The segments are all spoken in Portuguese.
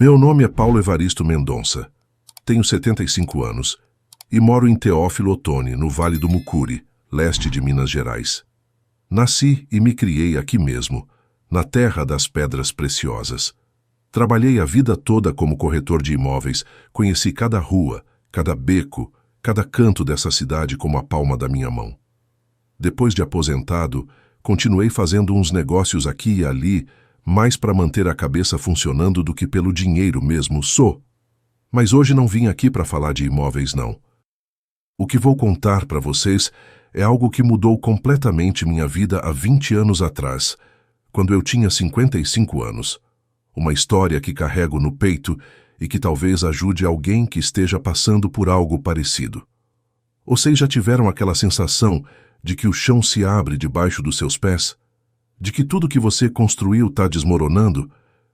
Meu nome é Paulo Evaristo Mendonça. Tenho 75 anos e moro em Teófilo Otoni, no Vale do Mucuri, leste de Minas Gerais. Nasci e me criei aqui mesmo, na terra das pedras preciosas. Trabalhei a vida toda como corretor de imóveis, conheci cada rua, cada beco, cada canto dessa cidade como a palma da minha mão. Depois de aposentado, continuei fazendo uns negócios aqui e ali, mais para manter a cabeça funcionando do que pelo dinheiro mesmo sou. Mas hoje não vim aqui para falar de imóveis, não. O que vou contar para vocês é algo que mudou completamente minha vida há 20 anos atrás, quando eu tinha 55 anos. Uma história que carrego no peito e que talvez ajude alguém que esteja passando por algo parecido. Vocês já tiveram aquela sensação de que o chão se abre debaixo dos seus pés? De que tudo que você construiu está desmoronando?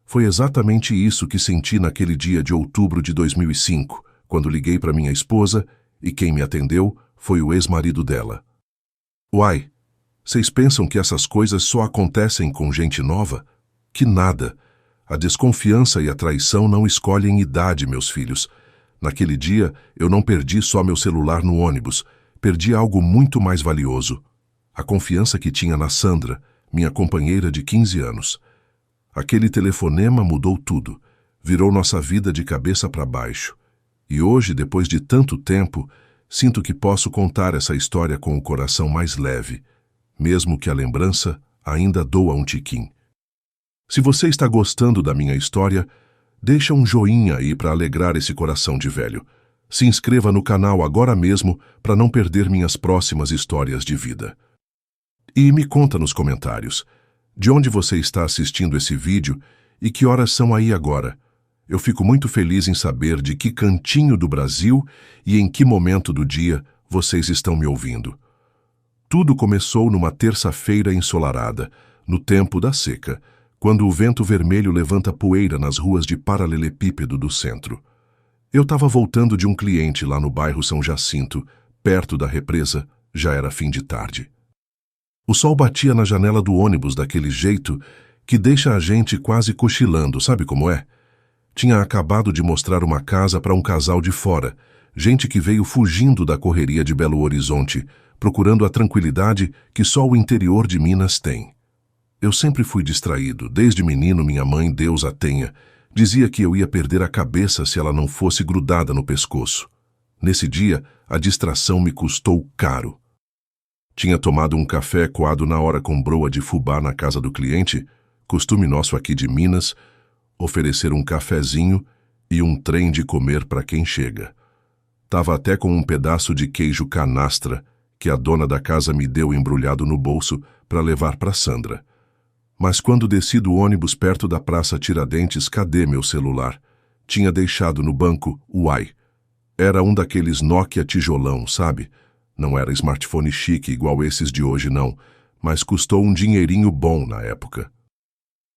Foi exatamente isso que senti naquele dia de outubro de 2005, quando liguei para minha esposa e quem me atendeu foi o ex-marido dela. Uai, vocês pensam que essas coisas só acontecem com gente nova? Que nada! A desconfiança e a traição não escolhem idade, meus filhos. Naquele dia, eu não perdi só meu celular no ônibus, perdi algo muito mais valioso. A confiança que tinha na Sandra, minha companheira de 15 anos. Aquele telefonema mudou tudo, virou nossa vida de cabeça para baixo. E hoje, depois de tanto tempo, sinto que posso contar essa história com o coração mais leve, mesmo que a lembrança ainda doa um tiquinho. Se você está gostando da minha história, deixa um joinha aí para alegrar esse coração de velho. Se inscreva no canal agora mesmo para não perder minhas próximas histórias de vida. E me conta nos comentários, de onde você está assistindo esse vídeo e que horas são aí agora. Eu fico muito feliz em saber de que cantinho do Brasil e em que momento do dia vocês estão me ouvindo. Tudo começou numa terça-feira ensolarada, no tempo da seca, quando o vento vermelho levanta poeira nas ruas de paralelepípedo do centro. Eu estava voltando de um cliente lá no bairro São Jacinto, perto da represa, já era fim de tarde. O sol batia na janela do ônibus daquele jeito que deixa a gente quase cochilando, sabe como é? Tinha acabado de mostrar uma casa para um casal de fora, gente que veio fugindo da correria de Belo Horizonte, procurando a tranquilidade que só o interior de Minas tem. Eu sempre fui distraído, desde menino minha mãe, Deus a tenha, dizia que eu ia perder a cabeça se ela não fosse grudada no pescoço. Nesse dia, a distração me custou caro. Tinha tomado um café coado na hora com broa de fubá na casa do cliente, costume nosso aqui de Minas, oferecer um cafezinho e um trem de comer para quem chega. Tava até com um pedaço de queijo canastra que a dona da casa me deu embrulhado no bolso para levar para Sandra. Mas quando desci do ônibus perto da Praça Tiradentes, cadê meu celular? Tinha deixado no banco, uai. Era um daqueles Nokia tijolão, sabe? Não era smartphone chique igual esses de hoje não, mas custou um dinheirinho bom na época.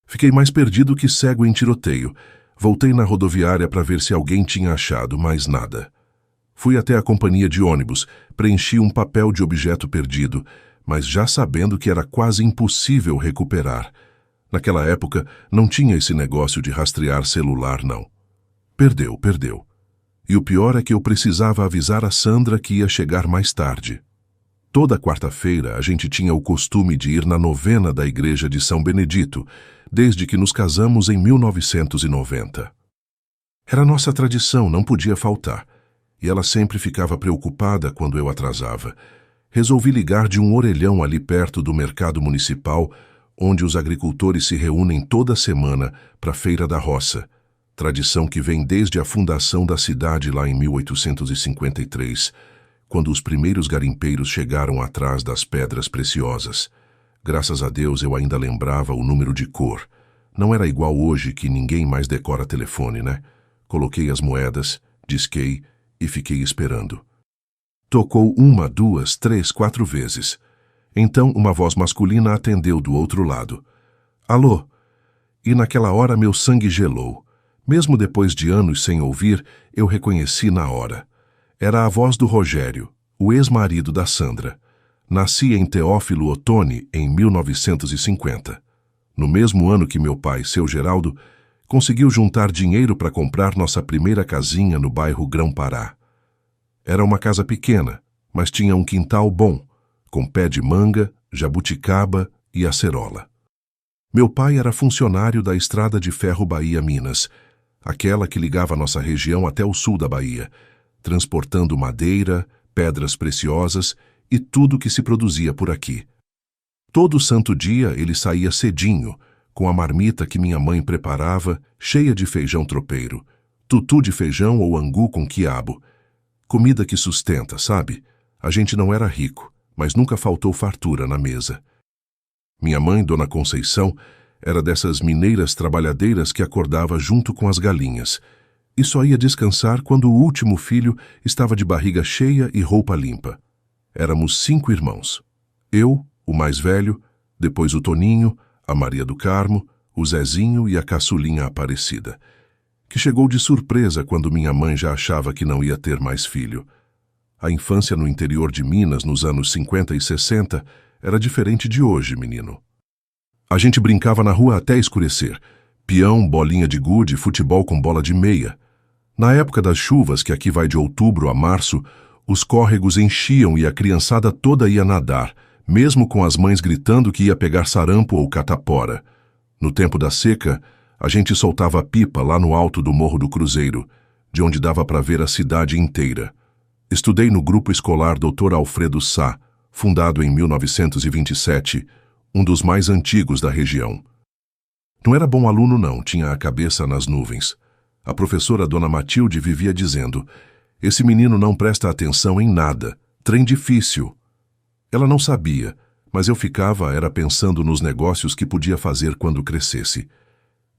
Fiquei mais perdido que cego em tiroteio. Voltei na rodoviária para ver se alguém tinha achado, mas nada. Fui até a companhia de ônibus, preenchi um papel de objeto perdido, mas já sabendo que era quase impossível recuperar. Naquela época, não tinha esse negócio de rastrear celular, não. Perdeu. E o pior é que eu precisava avisar a Sandra que ia chegar mais tarde. Toda quarta-feira a gente tinha o costume de ir na novena da igreja de São Benedito, desde que nos casamos em 1990. Era nossa tradição, não podia faltar, e ela sempre ficava preocupada quando eu atrasava. Resolvi ligar de um orelhão ali perto do mercado municipal, onde os agricultores se reúnem toda semana para a Feira da Roça, tradição que vem desde a fundação da cidade lá em 1853, quando os primeiros garimpeiros chegaram atrás das pedras preciosas. Graças a Deus eu ainda lembrava o número de cor. Não era igual hoje que ninguém mais decora telefone, né? Coloquei as moedas, disquei e fiquei esperando. Tocou 1, 2, 3, 4 vezes. Então uma voz masculina atendeu do outro lado. Alô? E naquela hora meu sangue gelou. Mesmo depois de anos sem ouvir, eu reconheci na hora. Era a voz do Rogério, o ex-marido da Sandra. Nasci em Teófilo Otoni em 1950. No mesmo ano que meu pai, seu Geraldo, conseguiu juntar dinheiro para comprar nossa primeira casinha no bairro Grão-Pará. Era uma casa pequena, mas tinha um quintal bom, com pé de manga, jabuticaba e acerola. Meu pai era funcionário da Estrada de Ferro Bahia-Minas, aquela que ligava nossa região até o sul da Bahia, transportando madeira, pedras preciosas e tudo que se produzia por aqui. Todo santo dia ele saía cedinho, com a marmita que minha mãe preparava, cheia de feijão tropeiro, tutu de feijão ou angu com quiabo. Comida que sustenta, sabe? A gente não era rico, mas nunca faltou fartura na mesa. Minha mãe, Dona Conceição, era dessas mineiras trabalhadeiras que acordava junto com as galinhas e só ia descansar quando o último filho estava de barriga cheia e roupa limpa. Éramos 5 irmãos. Eu, o mais velho, depois o Toninho, a Maria do Carmo, o Zezinho e a caçulinha Aparecida, que chegou de surpresa quando minha mãe já achava que não ia ter mais filho. A infância no interior de Minas, nos anos 50 e 60, era diferente de hoje, menino. A gente brincava na rua até escurecer. Peão, bolinha de gude, futebol com bola de meia. Na época das chuvas, que aqui vai de outubro a março, os córregos enchiam e a criançada toda ia nadar, mesmo com as mães gritando que ia pegar sarampo ou catapora. No tempo da seca, a gente soltava pipa lá no alto do Morro do Cruzeiro, de onde dava para ver a cidade inteira. Estudei no grupo escolar Dr. Alfredo Sá, fundado em 1927, um dos mais antigos da região. Não era bom aluno não, tinha a cabeça nas nuvens. A professora Dona Matilde vivia dizendo: "Esse menino não presta atenção em nada, trem difícil." Ela não sabia, mas eu ficava pensando nos negócios que podia fazer quando crescesse.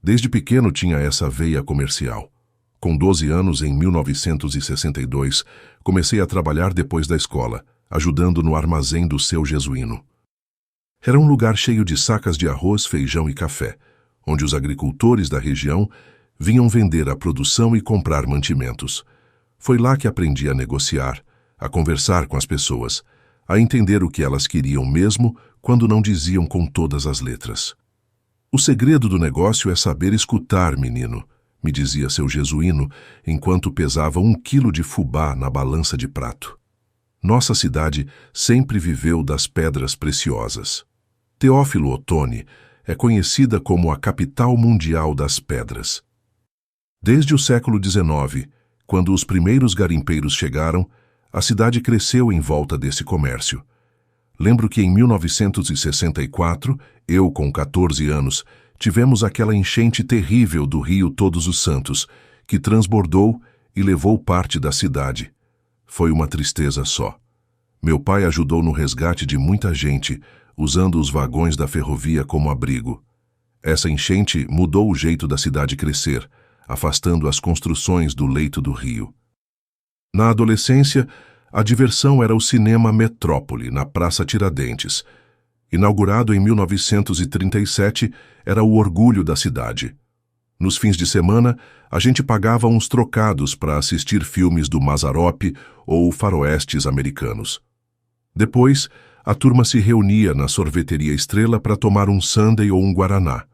Desde pequeno tinha essa veia comercial. Com 12 anos, em 1962, comecei a trabalhar depois da escola, ajudando no armazém do Seu Jesuíno. Era um lugar cheio de sacas de arroz, feijão e café, onde os agricultores da região vinham vender a produção e comprar mantimentos. Foi lá que aprendi a negociar, a conversar com as pessoas, a entender o que elas queriam mesmo quando não diziam com todas as letras. "O segredo do negócio é saber escutar, menino", me dizia Seu Jesuíno, enquanto pesava 1 quilo de fubá na balança de prato. Nossa cidade sempre viveu das pedras preciosas. Teófilo Otoni é conhecida como a capital mundial das pedras. Desde o século XIX, quando os primeiros garimpeiros chegaram, a cidade cresceu em volta desse comércio. Lembro que em 1964, eu com 14 anos, tivemos aquela enchente terrível do rio Todos os Santos, que transbordou e levou parte da cidade. Foi uma tristeza só. Meu pai ajudou no resgate de muita gente, usando os vagões da ferrovia como abrigo. Essa enchente mudou o jeito da cidade crescer, afastando as construções do leito do rio. Na adolescência, a diversão era o Cinema Metrópole, na Praça Tiradentes. Inaugurado em 1937, era o orgulho da cidade. Nos fins de semana, a gente pagava uns trocados para assistir filmes do Mazzaropi ou faroestes americanos. Depois, a turma se reunia na sorveteria Estrela para tomar um sundae ou um guaraná.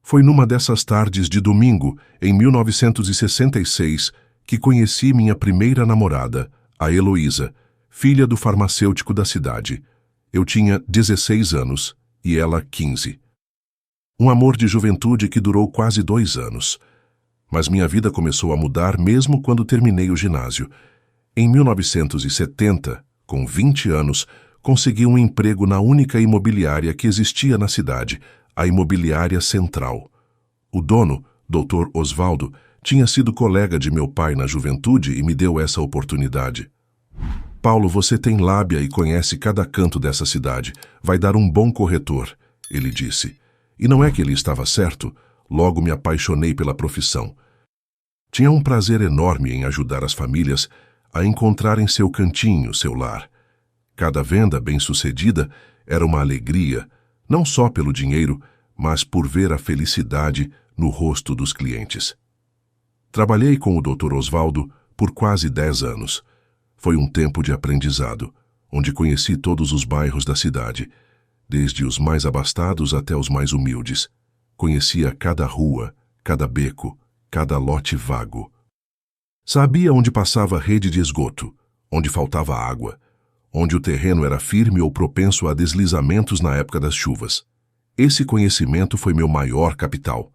Foi numa dessas tardes de domingo, em 1966, que conheci minha primeira namorada, a Heloísa, filha do farmacêutico da cidade. Eu tinha 16 anos e ela 15. Um amor de juventude que durou quase 2 anos. Mas minha vida começou a mudar mesmo quando terminei o ginásio. Em 1970, com 20 anos, consegui um emprego na única imobiliária que existia na cidade, a Imobiliária Central. O dono, Dr. Osvaldo, tinha sido colega de meu pai na juventude e me deu essa oportunidade. "Paulo, você tem lábia e conhece cada canto dessa cidade. Vai dar um bom corretor", ele disse. E não é que ele estava certo, logo me apaixonei pela profissão. Tinha um prazer enorme em ajudar as famílias a encontrarem seu cantinho, seu lar. Cada venda bem-sucedida era uma alegria, não só pelo dinheiro, mas por ver a felicidade no rosto dos clientes. Trabalhei com o Dr. Osvaldo por quase 10 anos. Foi um tempo de aprendizado, onde conheci todos os bairros da cidade, desde os mais abastados até os mais humildes. Conhecia cada rua, cada beco, cada lote vago. Sabia onde passava a rede de esgoto, onde faltava água, onde o terreno era firme ou propenso a deslizamentos na época das chuvas. Esse conhecimento foi meu maior capital.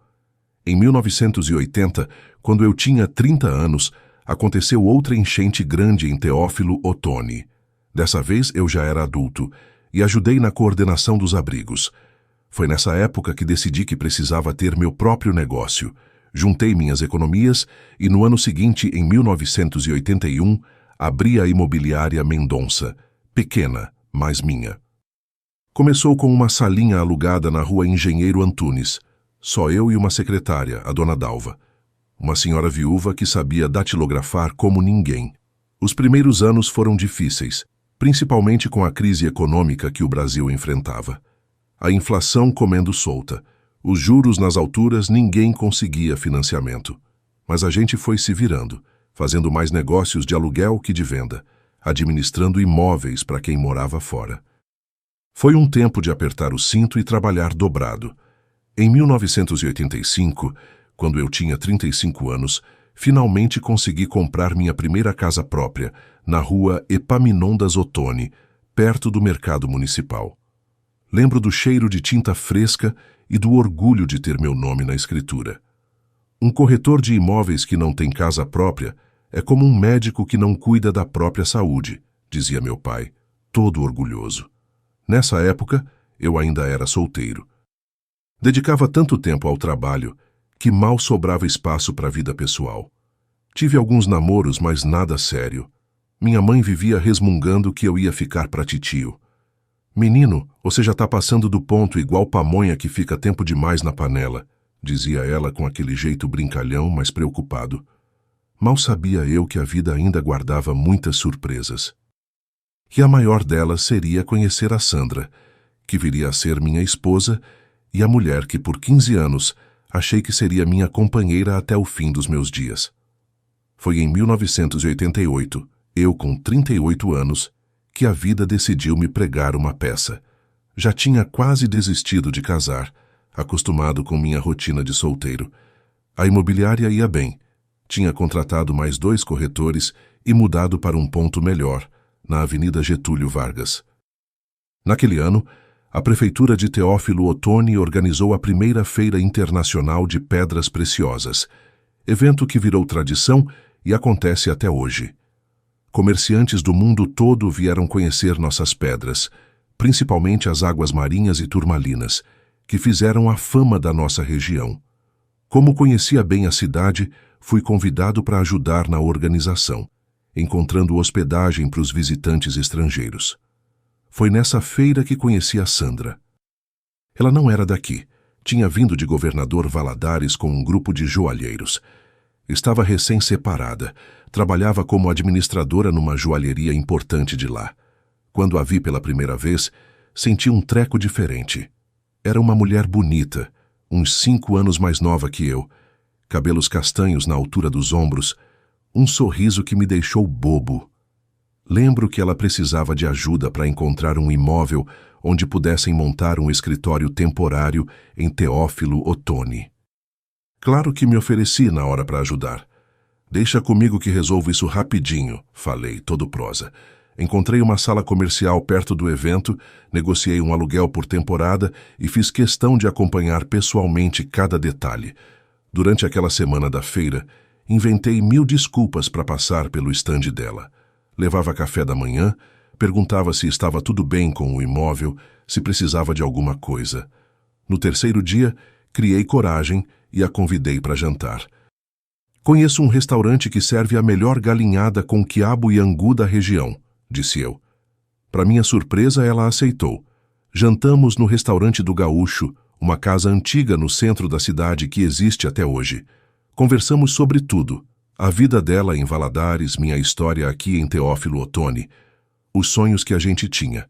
Em 1980, quando eu tinha 30 anos, aconteceu outra enchente grande em Teófilo Otoni. Dessa vez eu já era adulto e ajudei na coordenação dos abrigos. Foi nessa época que decidi que precisava ter meu próprio negócio. Juntei minhas economias e no ano seguinte, em 1981, abri a imobiliária Mendonça, pequena, mas minha. Começou com uma salinha alugada na rua Engenheiro Antunes, só eu e uma secretária, a dona Dalva, uma senhora viúva que sabia datilografar como ninguém. Os primeiros anos foram difíceis, principalmente com a crise econômica que o Brasil enfrentava. A inflação comendo solta. Os juros nas alturas, ninguém conseguia financiamento. Mas a gente foi se virando, fazendo mais negócios de aluguel que de venda, administrando imóveis para quem morava fora. Foi um tempo de apertar o cinto e trabalhar dobrado. Em 1985, quando eu tinha 35 anos, finalmente consegui comprar minha primeira casa própria, na rua Epaminondas Otoni, perto do mercado municipal. Lembro do cheiro de tinta fresca e do orgulho de ter meu nome na escritura. Um corretor de imóveis que não tem casa própria é como um médico que não cuida da própria saúde, dizia meu pai, todo orgulhoso. Nessa época, eu ainda era solteiro. Dedicava tanto tempo ao trabalho que mal sobrava espaço para a vida pessoal. Tive alguns namoros, mas nada sério. Minha mãe vivia resmungando que eu ia ficar para titio. Menino, você já está passando do ponto igual pamonha que fica tempo demais na panela, dizia ela com aquele jeito brincalhão, mas preocupado. Mal sabia eu que a vida ainda guardava muitas surpresas. E a maior delas seria conhecer a Sandra, que viria a ser minha esposa e a mulher que por 15 anos achei que seria minha companheira até o fim dos meus dias. Foi em 1988, eu com 38 anos, que a vida decidiu me pregar uma peça. Já tinha quase desistido de casar, acostumado com minha rotina de solteiro. A imobiliária ia bem. Tinha contratado mais 2 corretores e mudado para um ponto melhor, na Avenida Getúlio Vargas. Naquele ano, a Prefeitura de Teófilo Otoni organizou a primeira Feira Internacional de Pedras Preciosas, evento que virou tradição e acontece até hoje. Comerciantes do mundo todo vieram conhecer nossas pedras, principalmente as águas marinhas e turmalinas, que fizeram a fama da nossa região. Como conhecia bem a cidade, fui convidado para ajudar na organização, encontrando hospedagem para os visitantes estrangeiros. Foi nessa feira que conheci a Sandra. Ela não era daqui, tinha vindo de Governador Valadares com um grupo de joalheiros. Estava recém-separada, trabalhava como administradora numa joalheria importante de lá. Quando a vi pela primeira vez, senti um treco diferente. Era uma mulher bonita, uns 5 anos mais nova que eu, cabelos castanhos na altura dos ombros, um sorriso que me deixou bobo. Lembro que ela precisava de ajuda para encontrar um imóvel onde pudessem montar um escritório temporário em Teófilo Otoni. Claro que me ofereci na hora para ajudar. Deixa comigo que resolvo isso rapidinho, falei, todo prosa. Encontrei uma sala comercial perto do evento, negociei um aluguel por temporada e fiz questão de acompanhar pessoalmente cada detalhe. Durante aquela semana da feira, inventei 1000 desculpas para passar pelo estande dela. Levava café da manhã, perguntava se estava tudo bem com o imóvel, se precisava de alguma coisa. No terceiro dia, criei coragem e a convidei para jantar. Conheço um restaurante que serve a melhor galinhada com quiabo e angu da região, disse eu. Para minha surpresa, ela aceitou. Jantamos no restaurante do Gaúcho, uma casa antiga no centro da cidade que existe até hoje. Conversamos sobre tudo. A vida dela em Valadares, minha história aqui em Teófilo Otoni, os sonhos que a gente tinha.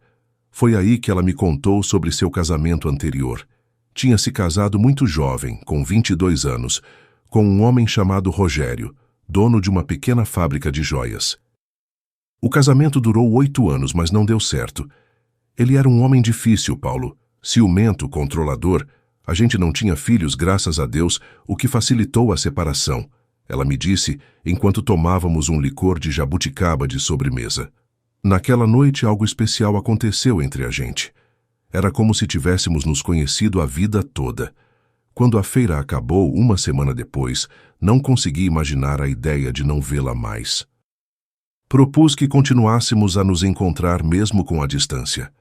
Foi aí que ela me contou sobre seu casamento anterior. Tinha se casado muito jovem, com 22 anos, com um homem chamado Rogério, dono de uma pequena fábrica de joias. O casamento durou 8 anos, mas não deu certo. Ele era um homem difícil, Paulo, ciumento, controlador, A gente não tinha filhos, graças a Deus, o que facilitou a separação. Ela me disse, enquanto tomávamos um licor de jabuticaba de sobremesa. Naquela noite, algo especial aconteceu entre a gente. Era como se tivéssemos nos conhecido a vida toda. Quando a feira acabou, uma semana depois, não consegui imaginar a ideia de não vê-la mais. Propus que continuássemos a nos encontrar mesmo com a distância.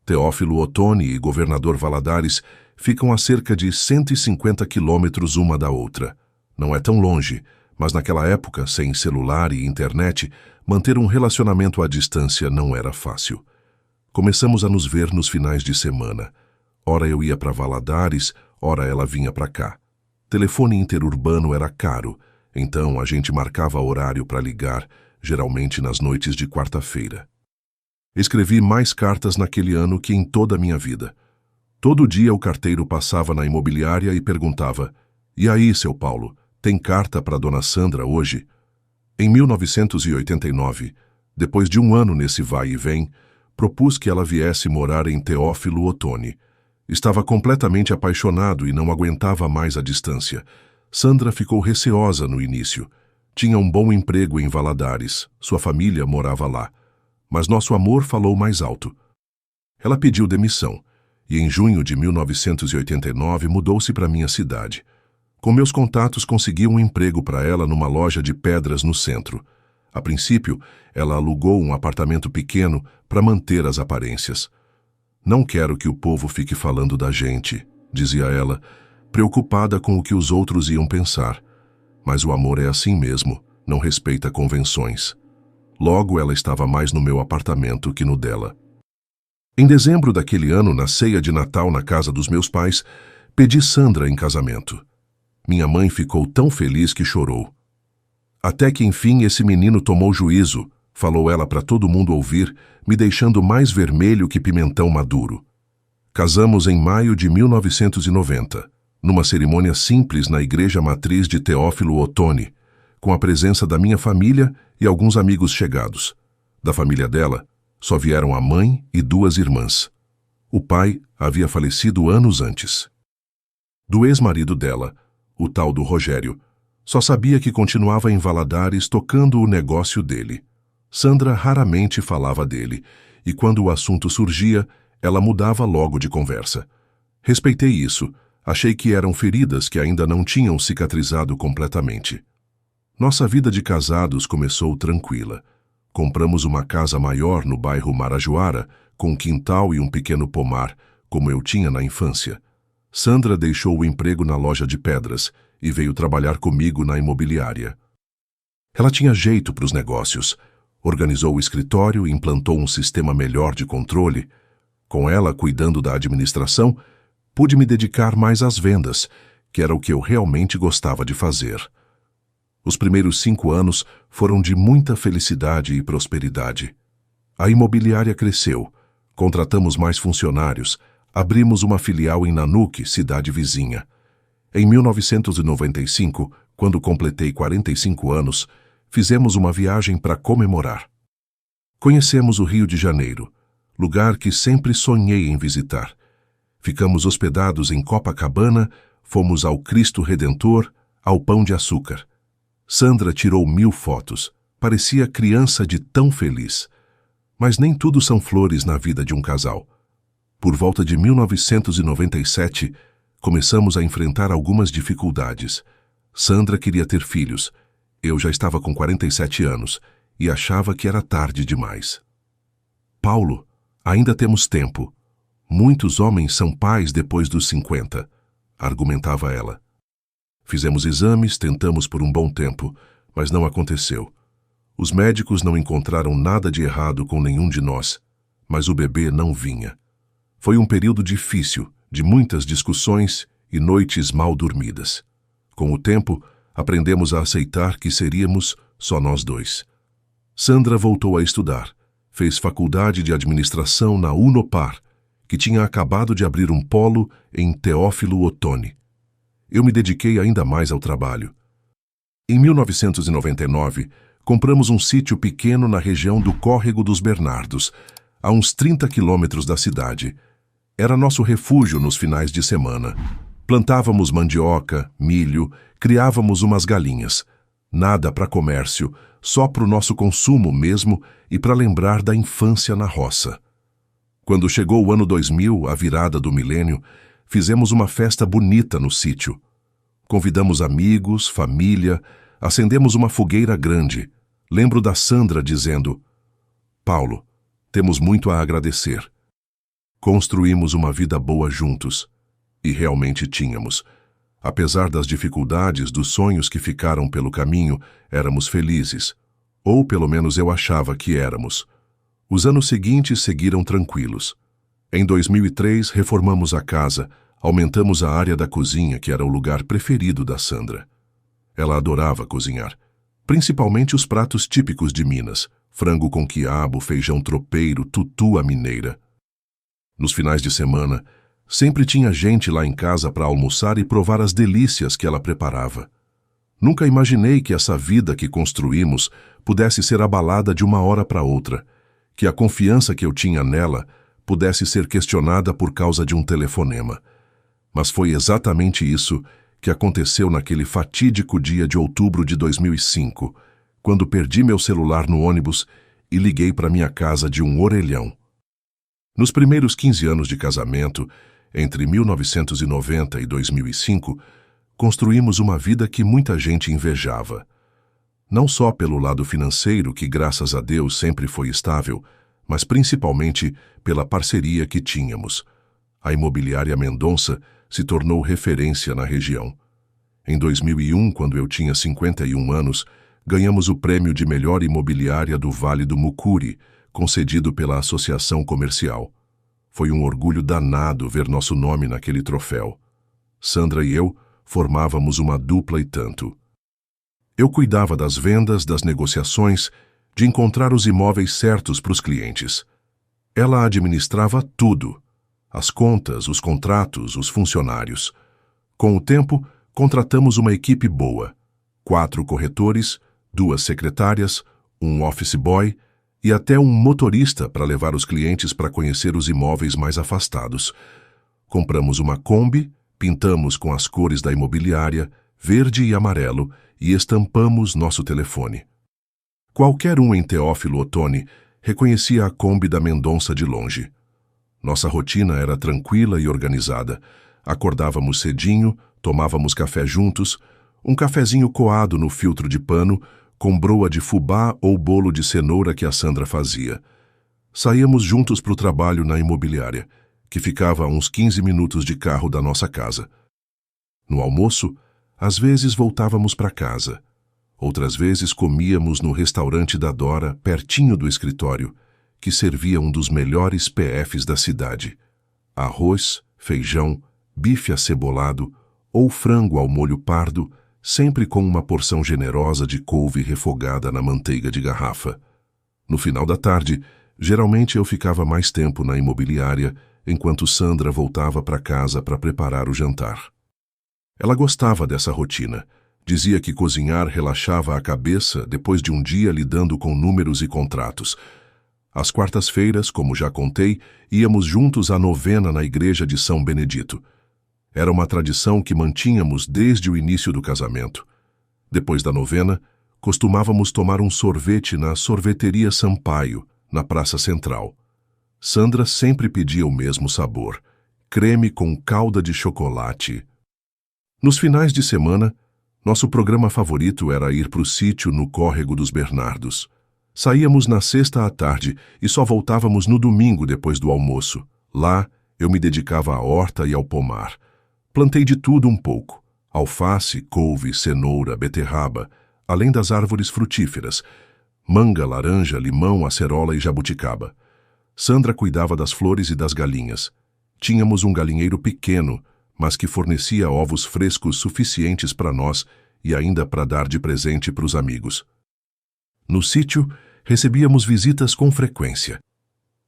Teófilo Otoni e Governador Valadares ficam a cerca de 150 quilômetros uma da outra. Não é tão longe, mas naquela época, sem celular e internet, manter um relacionamento à distância não era fácil. Começamos a nos ver nos finais de semana. Ora eu ia para Valadares, ora ela vinha para cá. Telefone interurbano era caro, então a gente marcava horário para ligar, geralmente nas noites de quarta-feira. Escrevi mais cartas naquele ano que em toda a minha vida. Todo dia o carteiro passava na imobiliária e perguntava: "E aí, seu Paulo, tem carta para Dona Sandra hoje?" Em 1989, depois de um ano nesse vai e vem, propus que ela viesse morar em Teófilo Otoni. Estava completamente apaixonado e não aguentava mais a distância. Sandra ficou receosa no início. Tinha um bom emprego em Valadares, sua família morava lá. Mas nosso amor falou mais alto. Ela pediu demissão, e em junho de 1989 mudou-se para minha cidade. Com meus contatos consegui um emprego para ela numa loja de pedras no centro. A princípio, ela alugou um apartamento pequeno para manter as aparências. "Não quero que o povo fique falando da gente", dizia ela, preocupada com o que os outros iam pensar. Mas o amor é assim mesmo, não respeita convenções. Logo, ela estava mais no meu apartamento que no dela. Em dezembro daquele ano, na ceia de Natal na casa dos meus pais, pedi Sandra em casamento. Minha mãe ficou tão feliz que chorou. "Até que enfim esse menino tomou juízo", falou ela para todo mundo ouvir, me deixando mais vermelho que pimentão maduro. Casamos em maio de 1990, numa cerimônia simples na igreja matriz de Teófilo Otoni, com a presença da minha família e alguns amigos chegados. Da família dela, só vieram a mãe e 2 irmãs. O pai havia falecido anos antes. Do ex-marido dela, o tal do Rogério, só sabia que continuava em Valadares tocando o negócio dele. Sandra raramente falava dele, e quando o assunto surgia, ela mudava logo de conversa. Respeitei isso, achei que eram feridas que ainda não tinham cicatrizado completamente. Nossa vida de casados começou tranquila. Compramos uma casa maior no bairro Marajoara, com um quintal e um pequeno pomar, como eu tinha na infância. Sandra deixou o emprego na loja de pedras e veio trabalhar comigo na imobiliária. Ela tinha jeito para os negócios. Organizou o escritório e implantou um sistema melhor de controle. Com ela cuidando da administração, pude me dedicar mais às vendas, que era o que eu realmente gostava de fazer. Os primeiros 5 anos foram de muita felicidade e prosperidade. A imobiliária cresceu, contratamos mais funcionários, abrimos uma filial em Nanuque, cidade vizinha. Em 1995, quando completei 45 anos, fizemos uma viagem para comemorar. Conhecemos o Rio de Janeiro, lugar que sempre sonhei em visitar. Ficamos hospedados em Copacabana, fomos ao Cristo Redentor, ao Pão de Açúcar. Sandra tirou 1000 fotos. Parecia criança de tão feliz. Mas nem tudo são flores na vida de um casal. Por volta de 1997, começamos a enfrentar algumas dificuldades. Sandra queria ter filhos. Eu já estava com 47 anos e achava que era tarde demais. "Paulo, ainda temos tempo. Muitos homens são pais depois dos 50, argumentava ela. Fizemos exames, tentamos por um bom tempo, mas não aconteceu. Os médicos não encontraram nada de errado com nenhum de nós, mas o bebê não vinha. Foi um período difícil, de muitas discussões e noites mal dormidas. Com o tempo, aprendemos a aceitar que seríamos só nós 2. Sandra voltou a estudar. Fez faculdade de administração na Unopar, que tinha acabado de abrir um polo em Teófilo Otoni. Eu me dediquei ainda mais ao trabalho. Em 1999, compramos um sítio pequeno na região do Córrego dos Bernardos, a uns 30 quilômetros da cidade. era nosso refúgio nos finais de semana. Plantávamos mandioca, milho, criávamos umas galinhas. Nada para comércio, só para o nosso consumo mesmo e para lembrar da infância na roça. Quando chegou o ano 2000, a virada do milênio, fizemos uma festa bonita no sítio. Convidamos amigos, família, acendemos uma fogueira grande. Lembro da Sandra dizendo: Paulo, temos muito a agradecer. Construímos uma vida boa juntos. E realmente tínhamos. Apesar das dificuldades, dos sonhos que ficaram pelo caminho, éramos felizes. Ou pelo menos eu achava que éramos. Os anos seguintes seguiram tranquilos. Em 2003, reformamos a casa, aumentamos a área da cozinha, que era o lugar preferido da Sandra. Ela adorava cozinhar, principalmente os pratos típicos de Minas: frango com quiabo, feijão tropeiro, tutu à mineira. Nos finais de semana, sempre tinha gente lá em casa para almoçar e provar as delícias que ela preparava. Nunca imaginei que essa vida que construímos pudesse ser abalada de uma hora para outra, que a confiança que eu tinha nela pudesse ser questionada por causa de um telefonema. Mas foi exatamente isso que aconteceu naquele fatídico dia de outubro de 2005, quando perdi meu celular no ônibus e liguei para minha casa de um orelhão. Nos primeiros 15 anos de casamento, entre 1990 e 2005, construímos uma vida que muita gente invejava. Não só pelo lado financeiro, que graças a Deus sempre foi estável, mas principalmente pela parceria que tínhamos. A Imobiliária Mendonça se tornou referência na região. Em 2001, quando eu tinha 51 anos, ganhamos o prêmio de melhor imobiliária do Vale do Mucuri, concedido pela Associação Comercial. Foi um orgulho danado ver nosso nome naquele troféu. Sandra e eu formávamos uma dupla e tanto. Eu cuidava das vendas, das negociações, de encontrar os imóveis certos para os clientes. Ela administrava tudo: as contas, os contratos, os funcionários. Com o tempo, contratamos uma equipe boa: 4 corretores, 2 secretárias, um office boy e até um motorista para levar os clientes para conhecer os imóveis mais afastados. Compramos uma Kombi, pintamos com as cores da imobiliária, verde e amarelo, e estampamos nosso telefone. Qualquer um em Teófilo Otoni reconhecia a Kombi da Mendonça de longe. Nossa rotina era tranquila e organizada. Acordávamos cedinho, tomávamos café juntos, um cafezinho coado no filtro de pano, com broa de fubá ou bolo de cenoura que a Sandra fazia. Saíamos juntos para o trabalho na imobiliária, que ficava a uns 15 minutos de carro da nossa casa. No almoço, às vezes voltávamos para casa. Outras vezes comíamos no restaurante da Dora, pertinho do escritório, que servia um dos melhores PFs da cidade: arroz, feijão, bife acebolado ou frango ao molho pardo, sempre com uma porção generosa de couve refogada na manteiga de garrafa. No final da tarde, geralmente eu ficava mais tempo na imobiliária, enquanto Sandra voltava para casa para preparar o jantar. Ela gostava dessa rotina. Dizia que cozinhar relaxava a cabeça depois de um dia lidando com números e contratos. Às quartas-feiras, como já contei, íamos juntos à novena na igreja de São Benedito. Era uma tradição que mantínhamos desde o início do casamento. Depois da novena, costumávamos tomar um sorvete na Sorveteria Sampaio, na Praça Central. Sandra sempre pedia o mesmo sabor: creme com calda de chocolate. Nos finais de semana, nosso programa favorito era ir para o sítio no Córrego dos Bernardos. Saíamos na sexta à tarde e só voltávamos no domingo depois do almoço. Lá, eu me dedicava à horta e ao pomar. Plantei de tudo um pouco: alface, couve, cenoura, beterraba, além das árvores frutíferas: manga, laranja, limão, acerola e jabuticaba. Sandra cuidava das flores e das galinhas. Tínhamos um galinheiro pequeno, mas que fornecia ovos frescos suficientes para nós e ainda para dar de presente para os amigos. No sítio, recebíamos visitas com frequência.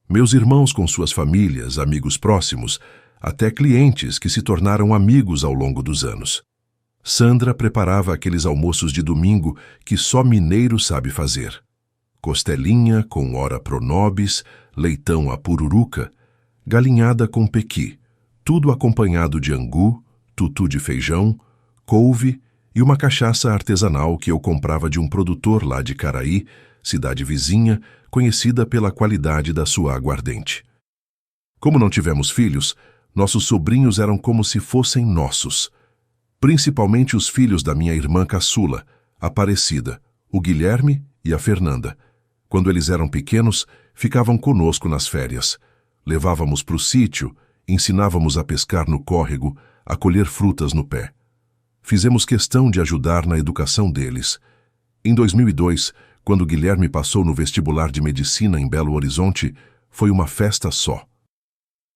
Meus irmãos com suas famílias, amigos próximos, até clientes que se tornaram amigos ao longo dos anos. Sandra preparava aqueles almoços de domingo que só mineiro sabe fazer: costelinha com ora pronobis, leitão à pururuca, galinhada com pequi, tudo acompanhado de angu, tutu de feijão, couve e uma cachaça artesanal que eu comprava de um produtor lá de Caraí, cidade vizinha, conhecida pela qualidade da sua aguardente. Como não tivemos filhos, nossos sobrinhos eram como se fossem nossos. Principalmente os filhos da minha irmã caçula, Aparecida, o Guilherme e a Fernanda. Quando eles eram pequenos, ficavam conosco nas férias. Levávamos para o sítio, ensinávamos a pescar no córrego, a colher frutas no pé. Fizemos questão de ajudar na educação deles. Em 2002, quando Guilherme passou no vestibular de medicina em Belo Horizonte, foi uma festa só.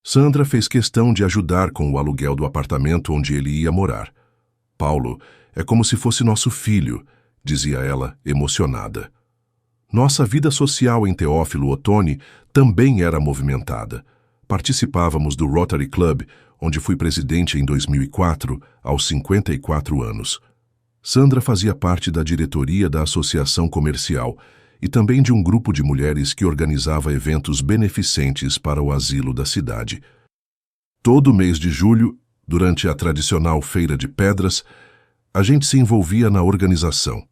Sandra fez questão de ajudar com o aluguel do apartamento onde ele ia morar. Paulo é como se fosse nosso filho, dizia ela, emocionada. Nossa vida social em Teófilo Otoni também era movimentada. Participávamos do Rotary Club, onde fui presidente em 2004, aos 54 anos. Sandra fazia parte da diretoria da Associação Comercial e também de um grupo de mulheres que organizava eventos beneficentes para o asilo da cidade. Todo mês de julho, durante a tradicional Feira de Pedras, a gente se envolvia na organização.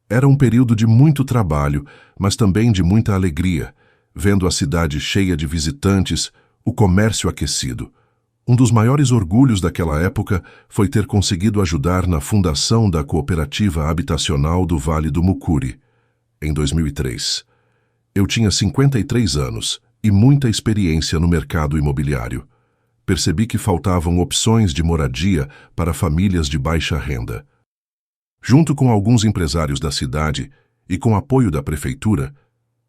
Era um período de muito trabalho, mas também de muita alegria, vendo a cidade cheia de visitantes, o comércio aquecido. Um dos maiores orgulhos daquela época foi ter conseguido ajudar na fundação da Cooperativa Habitacional do Vale do Mucuri, em 2003. Eu tinha 53 anos e muita experiência no mercado imobiliário. Percebi que faltavam opções de moradia para famílias de baixa renda. Junto com alguns empresários da cidade e com apoio da prefeitura,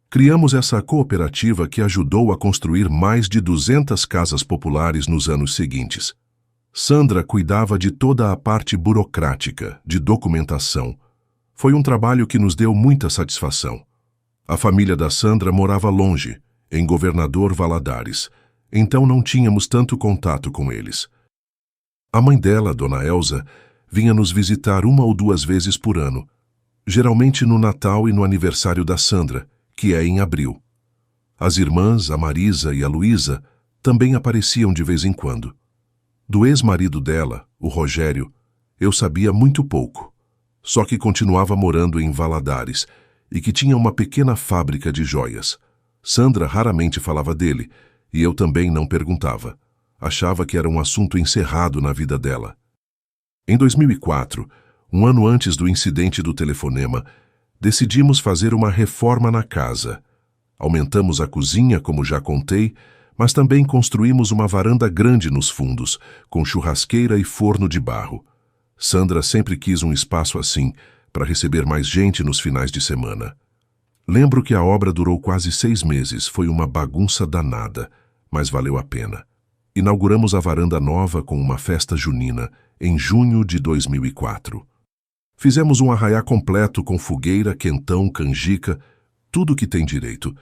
criamos essa cooperativa que ajudou a construir mais de 200 casas populares nos anos seguintes. Sandra cuidava de toda a parte burocrática, de documentação. Foi um trabalho que nos deu muita satisfação. A família da Sandra morava longe, em Governador Valadares, então não tínhamos tanto contato com eles. A mãe dela, Dona Elza, vinha nos visitar 1 ou 2 vezes por ano, geralmente no Natal e no aniversário da Sandra, que é em abril. As irmãs, a Marisa e a Luísa, também apareciam de vez em quando. Do ex-marido dela, o Rogério, eu sabia muito pouco, só que continuava morando em Valadares e que tinha uma pequena fábrica de joias. Sandra raramente falava dele, e eu também não perguntava. Achava que era um assunto encerrado na vida dela. Em 2004, um ano antes do incidente do telefonema, decidimos fazer uma reforma na casa. Aumentamos a cozinha, como já contei, mas também construímos uma varanda grande nos fundos, com churrasqueira e forno de barro. Sandra sempre quis um espaço assim, para receber mais gente nos finais de semana. Lembro que a obra durou quase 6 meses, foi uma bagunça danada, mas valeu a pena. Inauguramos a varanda nova com uma festa junina, em junho de 2004. Fizemos um arraiá completo com fogueira, quentão, canjica, tudo que tem direito.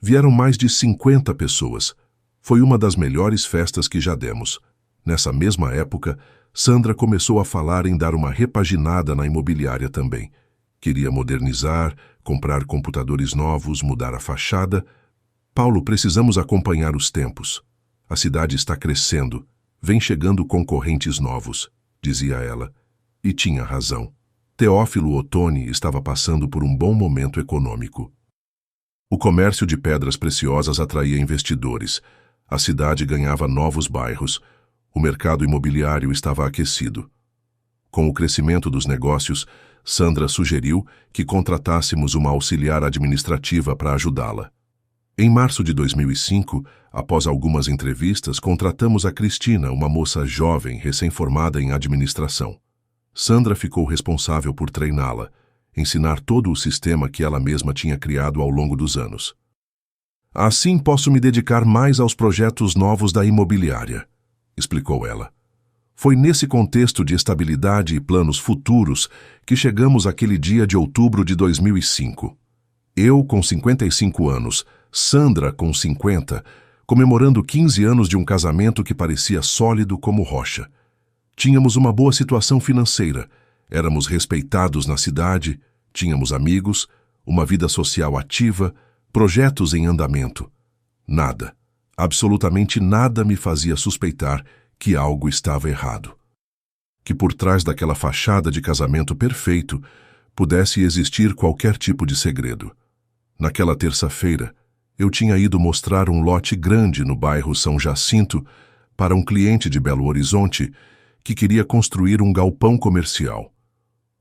Vieram mais de 50 pessoas. Foi uma das melhores festas que já demos. Nessa mesma época, Sandra começou a falar em dar uma repaginada na imobiliária também. Queria modernizar, comprar computadores novos, mudar a fachada. Paulo, precisamos acompanhar os tempos. A cidade está crescendo, vem chegando concorrentes novos, dizia ela. E tinha razão. Teófilo Otoni estava passando por um bom momento econômico. O comércio de pedras preciosas atraía investidores. A cidade ganhava novos bairros. O mercado imobiliário estava aquecido. Com o crescimento dos negócios, Sandra sugeriu que contratássemos uma auxiliar administrativa para ajudá-la. Em março de 2005, após algumas entrevistas, contratamos a Cristina, uma moça jovem, recém-formada em administração. Sandra ficou responsável por treiná-la, ensinar todo o sistema que ela mesma tinha criado ao longo dos anos. Assim posso me dedicar mais aos projetos novos da imobiliária, explicou ela. Foi nesse contexto de estabilidade e planos futuros que chegamos àquele dia de outubro de 2005. Eu, com 55 anos, Sandra, com 50, comemorando 15 anos de um casamento que parecia sólido como rocha. Tínhamos uma boa situação financeira, éramos respeitados na cidade, tínhamos amigos, uma vida social ativa, projetos em andamento. Nada. Absolutamente nada me fazia suspeitar que algo estava errado. Que por trás daquela fachada de casamento perfeito pudesse existir qualquer tipo de segredo. Naquela terça-feira, eu tinha ido mostrar um lote grande no bairro São Jacinto para um cliente de Belo Horizonte que queria construir um galpão comercial.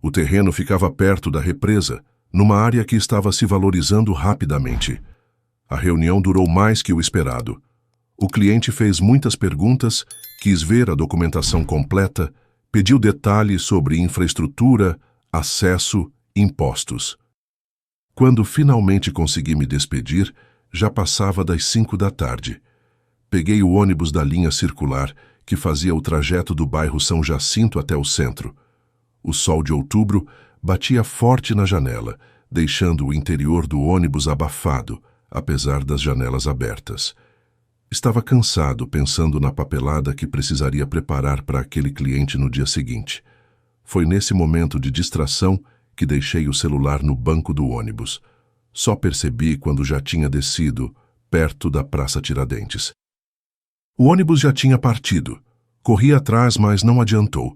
O terreno ficava perto da represa, numa área que estava se valorizando rapidamente. A reunião durou mais que o esperado. O cliente fez muitas perguntas, quis ver a documentação completa, pediu detalhes sobre infraestrutura, acesso, impostos. Quando finalmente consegui me despedir, já passava das 5 da tarde. Peguei o ônibus da linha circular, que fazia o trajeto do bairro São Jacinto até o centro. O sol de outubro batia forte na janela, deixando o interior do ônibus abafado, apesar das janelas abertas. Estava cansado pensando na papelada que precisaria preparar para aquele cliente no dia seguinte. Foi nesse momento de distração que deixei o celular no banco do ônibus. Só percebi quando já tinha descido, perto da Praça Tiradentes. O ônibus já tinha partido. Corri atrás, mas não adiantou.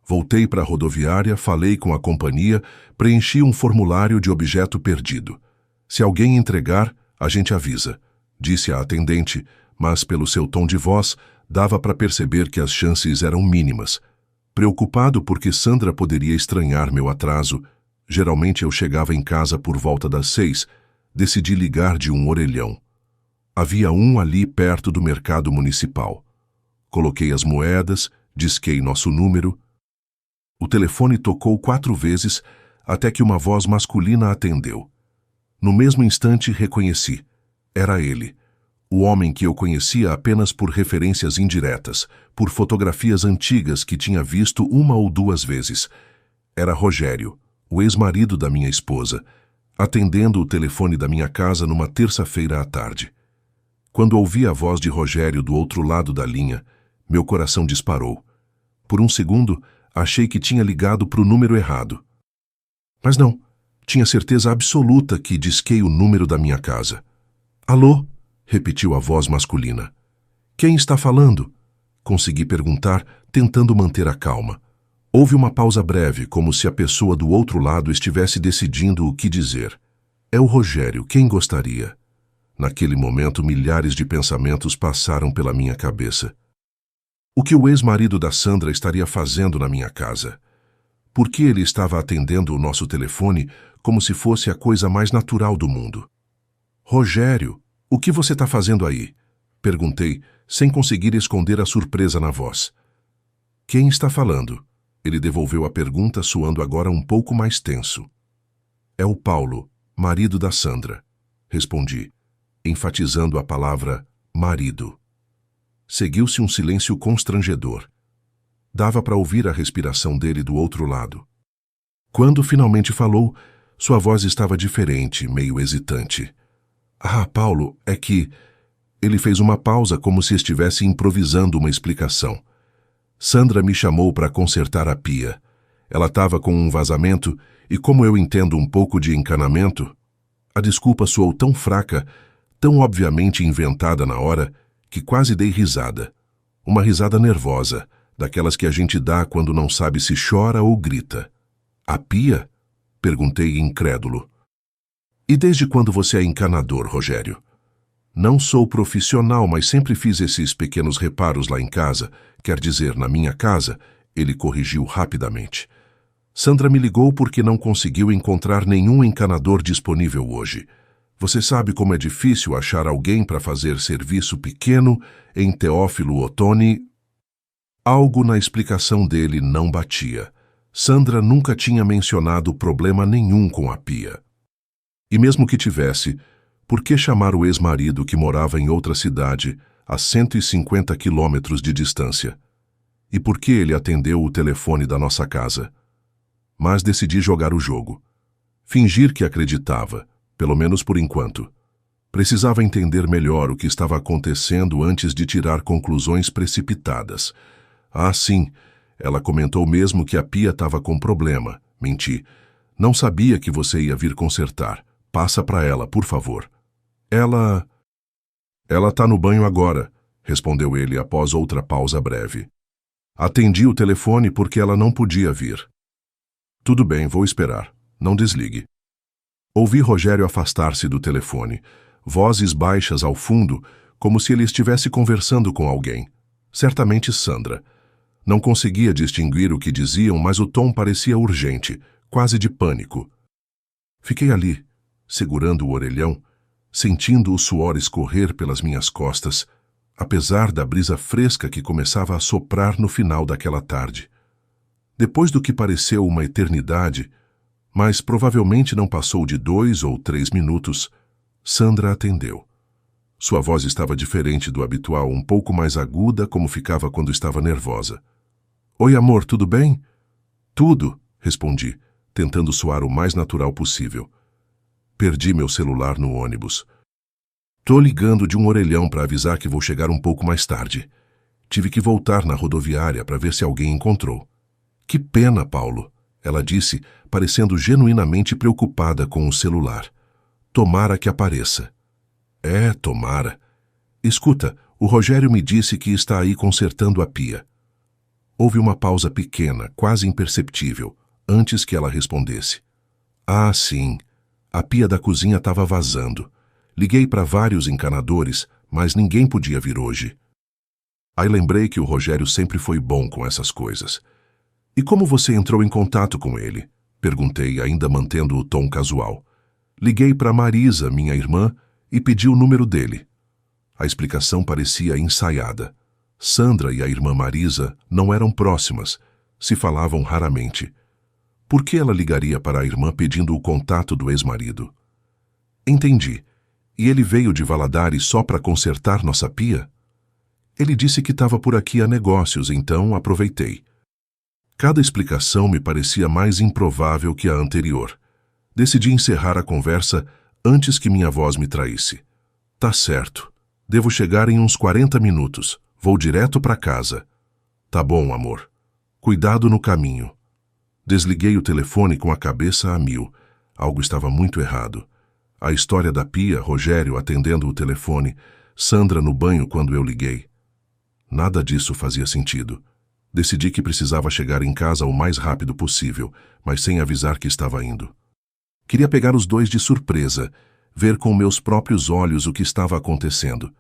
Voltei para a rodoviária, falei com a companhia, preenchi um formulário de objeto perdido. Se alguém entregar, a gente avisa, disse a atendente, mas pelo seu tom de voz, dava para perceber que as chances eram mínimas. Preocupado porque Sandra poderia estranhar meu atraso, geralmente eu chegava em casa por volta das 6, decidi ligar de um orelhão. Havia um ali perto do mercado municipal. Coloquei as moedas, disquei nosso número. O telefone tocou 4 vezes, até que uma voz masculina atendeu. No mesmo instante reconheci. Era ele. O homem que eu conhecia apenas por referências indiretas, por fotografias antigas que tinha visto 1 ou 2 vezes. Era Rogério, o ex-marido da minha esposa, atendendo o telefone da minha casa numa terça-feira à tarde. Quando ouvi a voz de Rogério do outro lado da linha, meu coração disparou. Por um segundo, achei que tinha ligado para o número errado. Mas não, tinha certeza absoluta que disquei o número da minha casa. Alô? Repetiu a voz masculina. Quem está falando? Consegui perguntar, tentando manter a calma. Houve uma pausa breve, como se a pessoa do outro lado estivesse decidindo o que dizer. É o Rogério, quem gostaria? Naquele momento, milhares de pensamentos passaram pela minha cabeça. O que o ex-marido da Sandra estaria fazendo na minha casa? Por que ele estava atendendo o nosso telefone como se fosse a coisa mais natural do mundo? Rogério, o que você está fazendo aí? Perguntei, sem conseguir esconder a surpresa na voz. Quem está falando? Ele devolveu a pergunta, soando agora um pouco mais tenso. É o Paulo, marido da Sandra, respondi, enfatizando a palavra marido. Seguiu-se um silêncio constrangedor. Dava para ouvir a respiração dele do outro lado. Quando finalmente falou, sua voz estava diferente, meio hesitante. Ah, Paulo, é que... Ele fez uma pausa como se estivesse improvisando uma explicação. Sandra me chamou para consertar a pia. Ela estava com um vazamento e, como eu entendo um pouco de encanamento, a desculpa soou tão fraca, tão obviamente inventada na hora, que quase dei risada. Uma risada nervosa, daquelas que a gente dá quando não sabe se chora ou grita. A pia? Perguntei incrédulo. E desde quando você é encanador, Rogério? Não sou profissional, mas sempre fiz esses pequenos reparos lá em casa, quer dizer, na minha casa, ele corrigiu rapidamente. Sandra me ligou porque não conseguiu encontrar nenhum encanador disponível hoje. Você sabe como é difícil achar alguém para fazer serviço pequeno em Teófilo Otoni? Algo na explicação dele não batia. Sandra nunca tinha mencionado problema nenhum com a pia. E mesmo que tivesse, por que chamar o ex-marido que morava em outra cidade, a 150 quilômetros de distância? E por que ele atendeu o telefone da nossa casa? Mas decidi jogar o jogo. Fingir que acreditava, pelo menos por enquanto. Precisava entender melhor o que estava acontecendo antes de tirar conclusões precipitadas. Ah, sim, ela comentou mesmo que a pia estava com problema. Menti. Não sabia que você ia vir consertar. Passa para ela, por favor. Ela... Ela tá no banho agora, respondeu ele após outra pausa breve. Atendi o telefone porque ela não podia vir. Tudo bem, vou esperar. Não desligue. Ouvi Rogério afastar-se do telefone, vozes baixas ao fundo, como se ele estivesse conversando com alguém. Certamente Sandra. Não conseguia distinguir o que diziam, mas o tom parecia urgente, quase de pânico. Fiquei ali, segurando o orelhão, sentindo o suor escorrer pelas minhas costas, apesar da brisa fresca que começava a soprar no final daquela tarde. Depois do que pareceu uma eternidade, mas provavelmente não passou de 2 ou 3 minutos, Sandra atendeu. Sua voz estava diferente do habitual, um pouco mais aguda, como ficava quando estava nervosa. Oi, amor, tudo bem? Tudo, respondi, tentando soar o mais natural possível. Perdi meu celular no ônibus. Tô ligando de um orelhão para avisar que vou chegar um pouco mais tarde. Tive que voltar na rodoviária para ver se alguém encontrou. Que pena, Paulo, ela disse, parecendo genuinamente preocupada com o celular. Tomara que apareça. Tomara. Escuta, o Rogério me disse que está aí consertando a pia. Houve uma pausa pequena, quase imperceptível, antes que ela respondesse. Ah, sim. A pia da cozinha estava vazando. Liguei para vários encanadores, mas ninguém podia vir hoje. Aí lembrei que o Rogério sempre foi bom com essas coisas. E como você entrou em contato com ele? Perguntei, ainda mantendo o tom casual. Liguei para Marisa, minha irmã, e pedi o número dele. A explicação parecia ensaiada. Sandra e a irmã Marisa não eram próximas, se falavam raramente. Por que ela ligaria para a irmã pedindo o contato do ex-marido? Entendi. E ele veio de Valadares só para consertar nossa pia? Ele disse que estava por aqui a negócios, então aproveitei. Cada explicação me parecia mais improvável que a anterior. Decidi encerrar a conversa antes que minha voz me traísse. Tá certo. Devo chegar em uns 40 minutos. Vou direto para casa. Tá bom, amor. Cuidado no caminho. Desliguei o telefone com a cabeça a mil. Algo estava muito errado. A história da pia, Rogério atendendo o telefone, Sandra no banho quando eu liguei. Nada disso fazia sentido. Decidi que precisava chegar em casa o mais rápido possível, mas sem avisar que estava indo. Queria pegar os dois de surpresa, ver com meus próprios olhos o que estava acontecendo.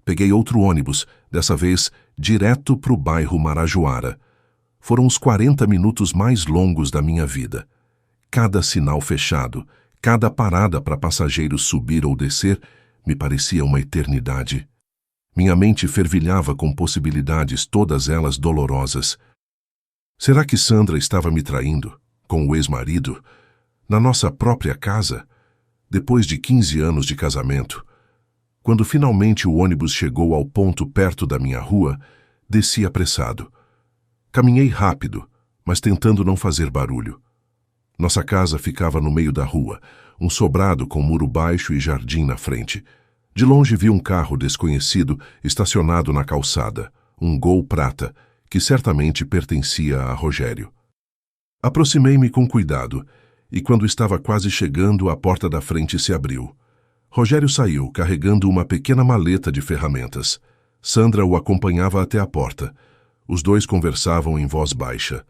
Peguei outro ônibus, dessa vez direto para o bairro Marajoara. Foram os 40 minutos mais longos da minha vida. Cada sinal fechado, cada parada para passageiros subir ou descer, me parecia uma eternidade. Minha mente fervilhava com possibilidades, todas elas dolorosas. Será que Sandra estava me traindo? Com o ex-marido? Na nossa própria casa? Depois de 15 anos de casamento? Quando finalmente o ônibus chegou ao ponto perto da minha rua, desci apressado. Caminhei rápido, mas tentando não fazer barulho. Nossa casa ficava no meio da rua, um sobrado com muro baixo e jardim na frente. De longe vi um carro desconhecido estacionado na calçada, um Gol prata, que certamente pertencia a Rogério. Aproximei-me com cuidado, e quando estava quase chegando, a porta da frente se abriu. Rogério saiu, carregando uma pequena maleta de ferramentas. Sandra o acompanhava até a porta. Os dois conversavam em voz baixa.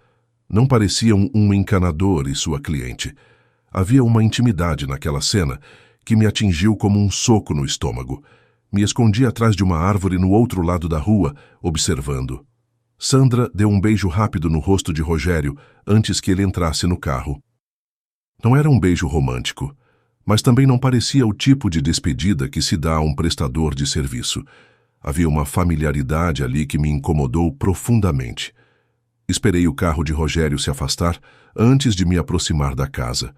Não pareciam um encanador e sua cliente. Havia uma intimidade naquela cena que me atingiu como um soco no estômago. Me escondi atrás de uma árvore no outro lado da rua, observando. Sandra deu um beijo rápido no rosto de Rogério antes que ele entrasse no carro. Não era um beijo romântico, mas também não parecia o tipo de despedida que se dá a um prestador de serviço. Havia uma familiaridade ali que me incomodou profundamente. Esperei o carro de Rogério se afastar antes de me aproximar da casa.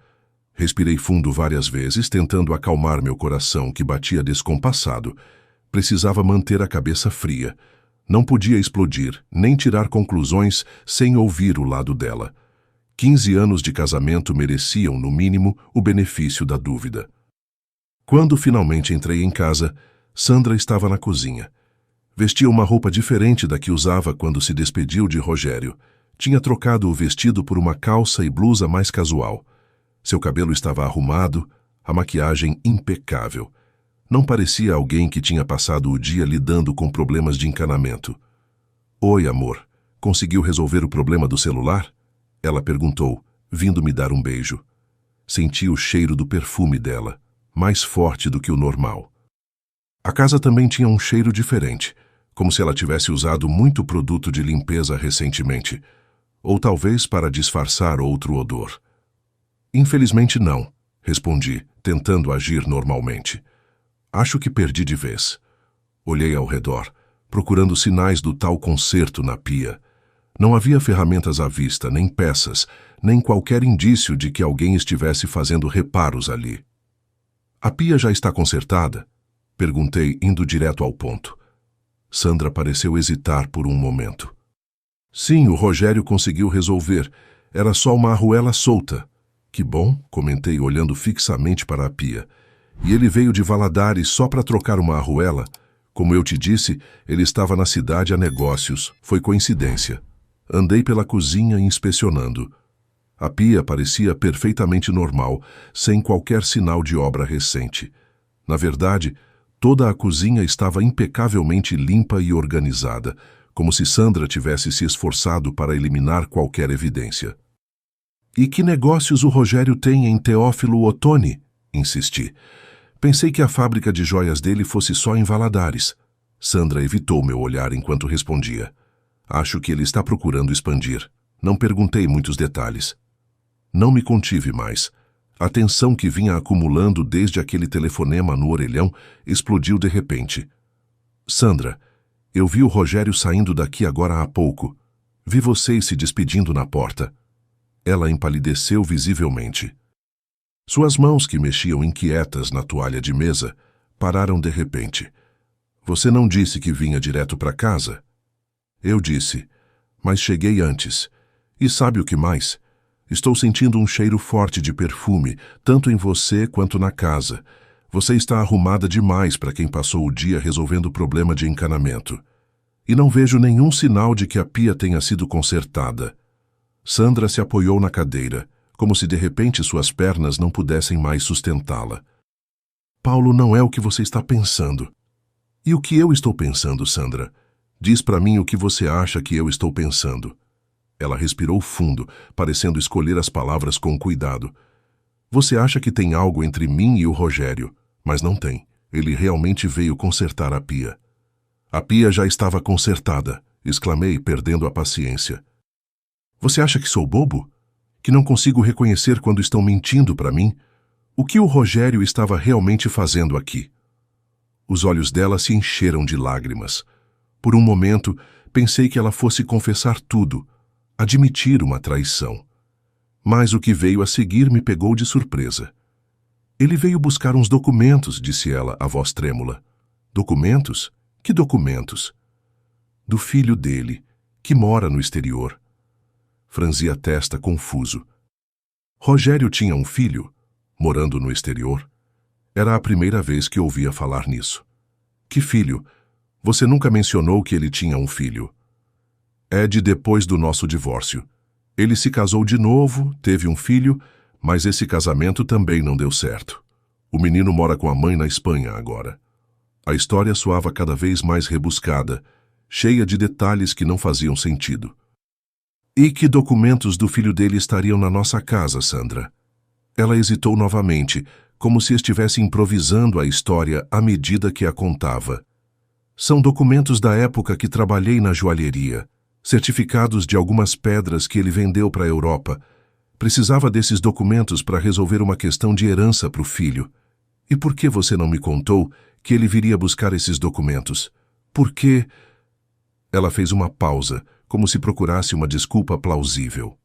Respirei fundo várias vezes, tentando acalmar meu coração, que batia descompassado. Precisava manter a cabeça fria. Não podia explodir, nem tirar conclusões sem ouvir o lado dela. 15 anos de casamento mereciam, no mínimo, o benefício da dúvida. Quando finalmente entrei em casa, Sandra estava na cozinha. Vestia uma roupa diferente da que usava quando se despediu de Rogério. Tinha trocado o vestido por uma calça e blusa mais casual. Seu cabelo estava arrumado, a maquiagem impecável. Não parecia alguém que tinha passado o dia lidando com problemas de encanamento. Oi, amor. Conseguiu resolver o problema do celular? Ela perguntou, vindo me dar um beijo. Senti o cheiro do perfume dela, mais forte do que o normal. A casa também tinha um cheiro diferente, como se ela tivesse usado muito produto de limpeza recentemente, ou talvez para disfarçar outro odor. Infelizmente não, respondi, tentando agir normalmente. Acho que perdi de vez. Olhei ao redor, procurando sinais do tal conserto na pia. Não havia ferramentas à vista, nem peças, nem qualquer indício de que alguém estivesse fazendo reparos ali. A pia já está consertada? Perguntei, indo direto ao ponto. Sandra pareceu hesitar por um momento. Sim, o Rogério conseguiu resolver. Era só uma arruela solta. Que bom, comentei, olhando fixamente para a pia. E ele veio de Valadares só para trocar uma arruela? Como eu te disse, ele estava na cidade a negócios. Foi coincidência. Andei pela cozinha inspecionando. A pia parecia perfeitamente normal, sem qualquer sinal de obra recente. Na verdade, toda a cozinha estava impecavelmente limpa e organizada, como se Sandra tivesse se esforçado para eliminar qualquer evidência. E que negócios o Rogério tem em Teófilo Otoni? Insisti. Pensei que a fábrica de joias dele fosse só em Valadares. Sandra evitou meu olhar enquanto respondia. Acho que ele está procurando expandir. Não perguntei muitos detalhes. Não me contive mais. A tensão que vinha acumulando desde aquele telefonema no orelhão explodiu de repente. Sandra, eu vi o Rogério saindo daqui agora há pouco. Vi vocês se despedindo na porta. Ela empalideceu visivelmente. Suas mãos, que mexiam inquietas na toalha de mesa, pararam de repente. Você não disse que vinha direto para casa? Eu disse, mas cheguei antes. E sabe o que mais? Estou sentindo um cheiro forte de perfume, tanto em você quanto na casa. Você está arrumada demais para quem passou o dia resolvendo o problema de encanamento. E não vejo nenhum sinal de que a pia tenha sido consertada. Sandra se apoiou na cadeira, como se de repente suas pernas não pudessem mais sustentá-la. Paulo, não é o que você está pensando. E o que eu estou pensando, Sandra? Diz para mim o que você acha que eu estou pensando. Ela respirou fundo, parecendo escolher as palavras com cuidado. Você acha que tem algo entre mim e o Rogério, mas não tem. Ele realmente veio consertar a pia. A pia já estava consertada, exclamei, perdendo a paciência. Você acha que sou bobo? Que não consigo reconhecer quando estão mentindo para mim? O que o Rogério estava realmente fazendo aqui? Os olhos dela se encheram de lágrimas. Por um momento, pensei que ela fosse confessar tudo, admitir uma traição. Mas o que veio a seguir me pegou de surpresa. Ele veio buscar uns documentos, disse ela, a voz trêmula. Documentos? Que documentos? Do filho dele, que mora no exterior. Franzi a testa, confuso. Rogério tinha um filho, morando no exterior? Era a primeira vez que ouvia falar nisso. Que filho? Você nunca mencionou que ele tinha um filho. É de depois do nosso divórcio. Ele se casou de novo, teve um filho, mas esse casamento também não deu certo. O menino mora com a mãe na Espanha agora. A história soava cada vez mais rebuscada, cheia de detalhes que não faziam sentido. E que documentos do filho dele estariam na nossa casa, Sandra? Ela hesitou novamente, como se estivesse improvisando a história à medida que a contava. São documentos da época que trabalhei na joalheria, certificados de algumas pedras que ele vendeu para a Europa. Precisava desses documentos para resolver uma questão de herança para o filho. E por que você não me contou que ele viria buscar esses documentos? Por que... Ela fez uma pausa, como se procurasse uma desculpa plausível.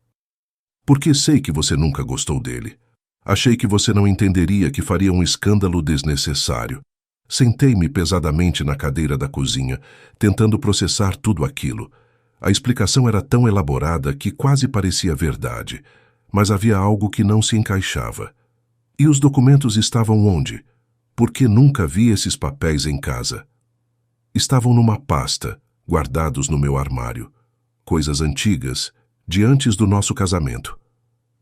Porque sei que você nunca gostou dele. Achei que você não entenderia que faria um escândalo desnecessário. Sentei-me pesadamente na cadeira da cozinha, tentando processar tudo aquilo. A explicação era tão elaborada que quase parecia verdade, mas havia algo que não se encaixava. E os documentos estavam onde? Por que nunca vi esses papéis em casa? Estavam numa pasta, guardados no meu armário. Coisas antigas, de antes do nosso casamento.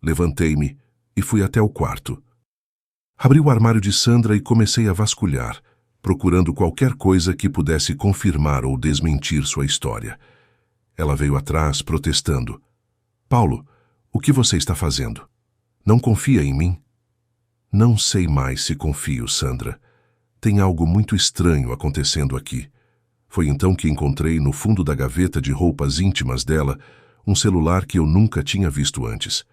Levantei-me e fui até o quarto. Abri o armário de Sandra e comecei a vasculhar, procurando qualquer coisa que pudesse confirmar ou desmentir sua história. Ela veio atrás, protestando. Paulo, o que você está fazendo? Não confia em mim? Não sei mais se confio, Sandra. Tem algo muito estranho acontecendo aqui. Foi então que encontrei no fundo da gaveta de roupas íntimas dela um celular que eu nunca tinha visto antes.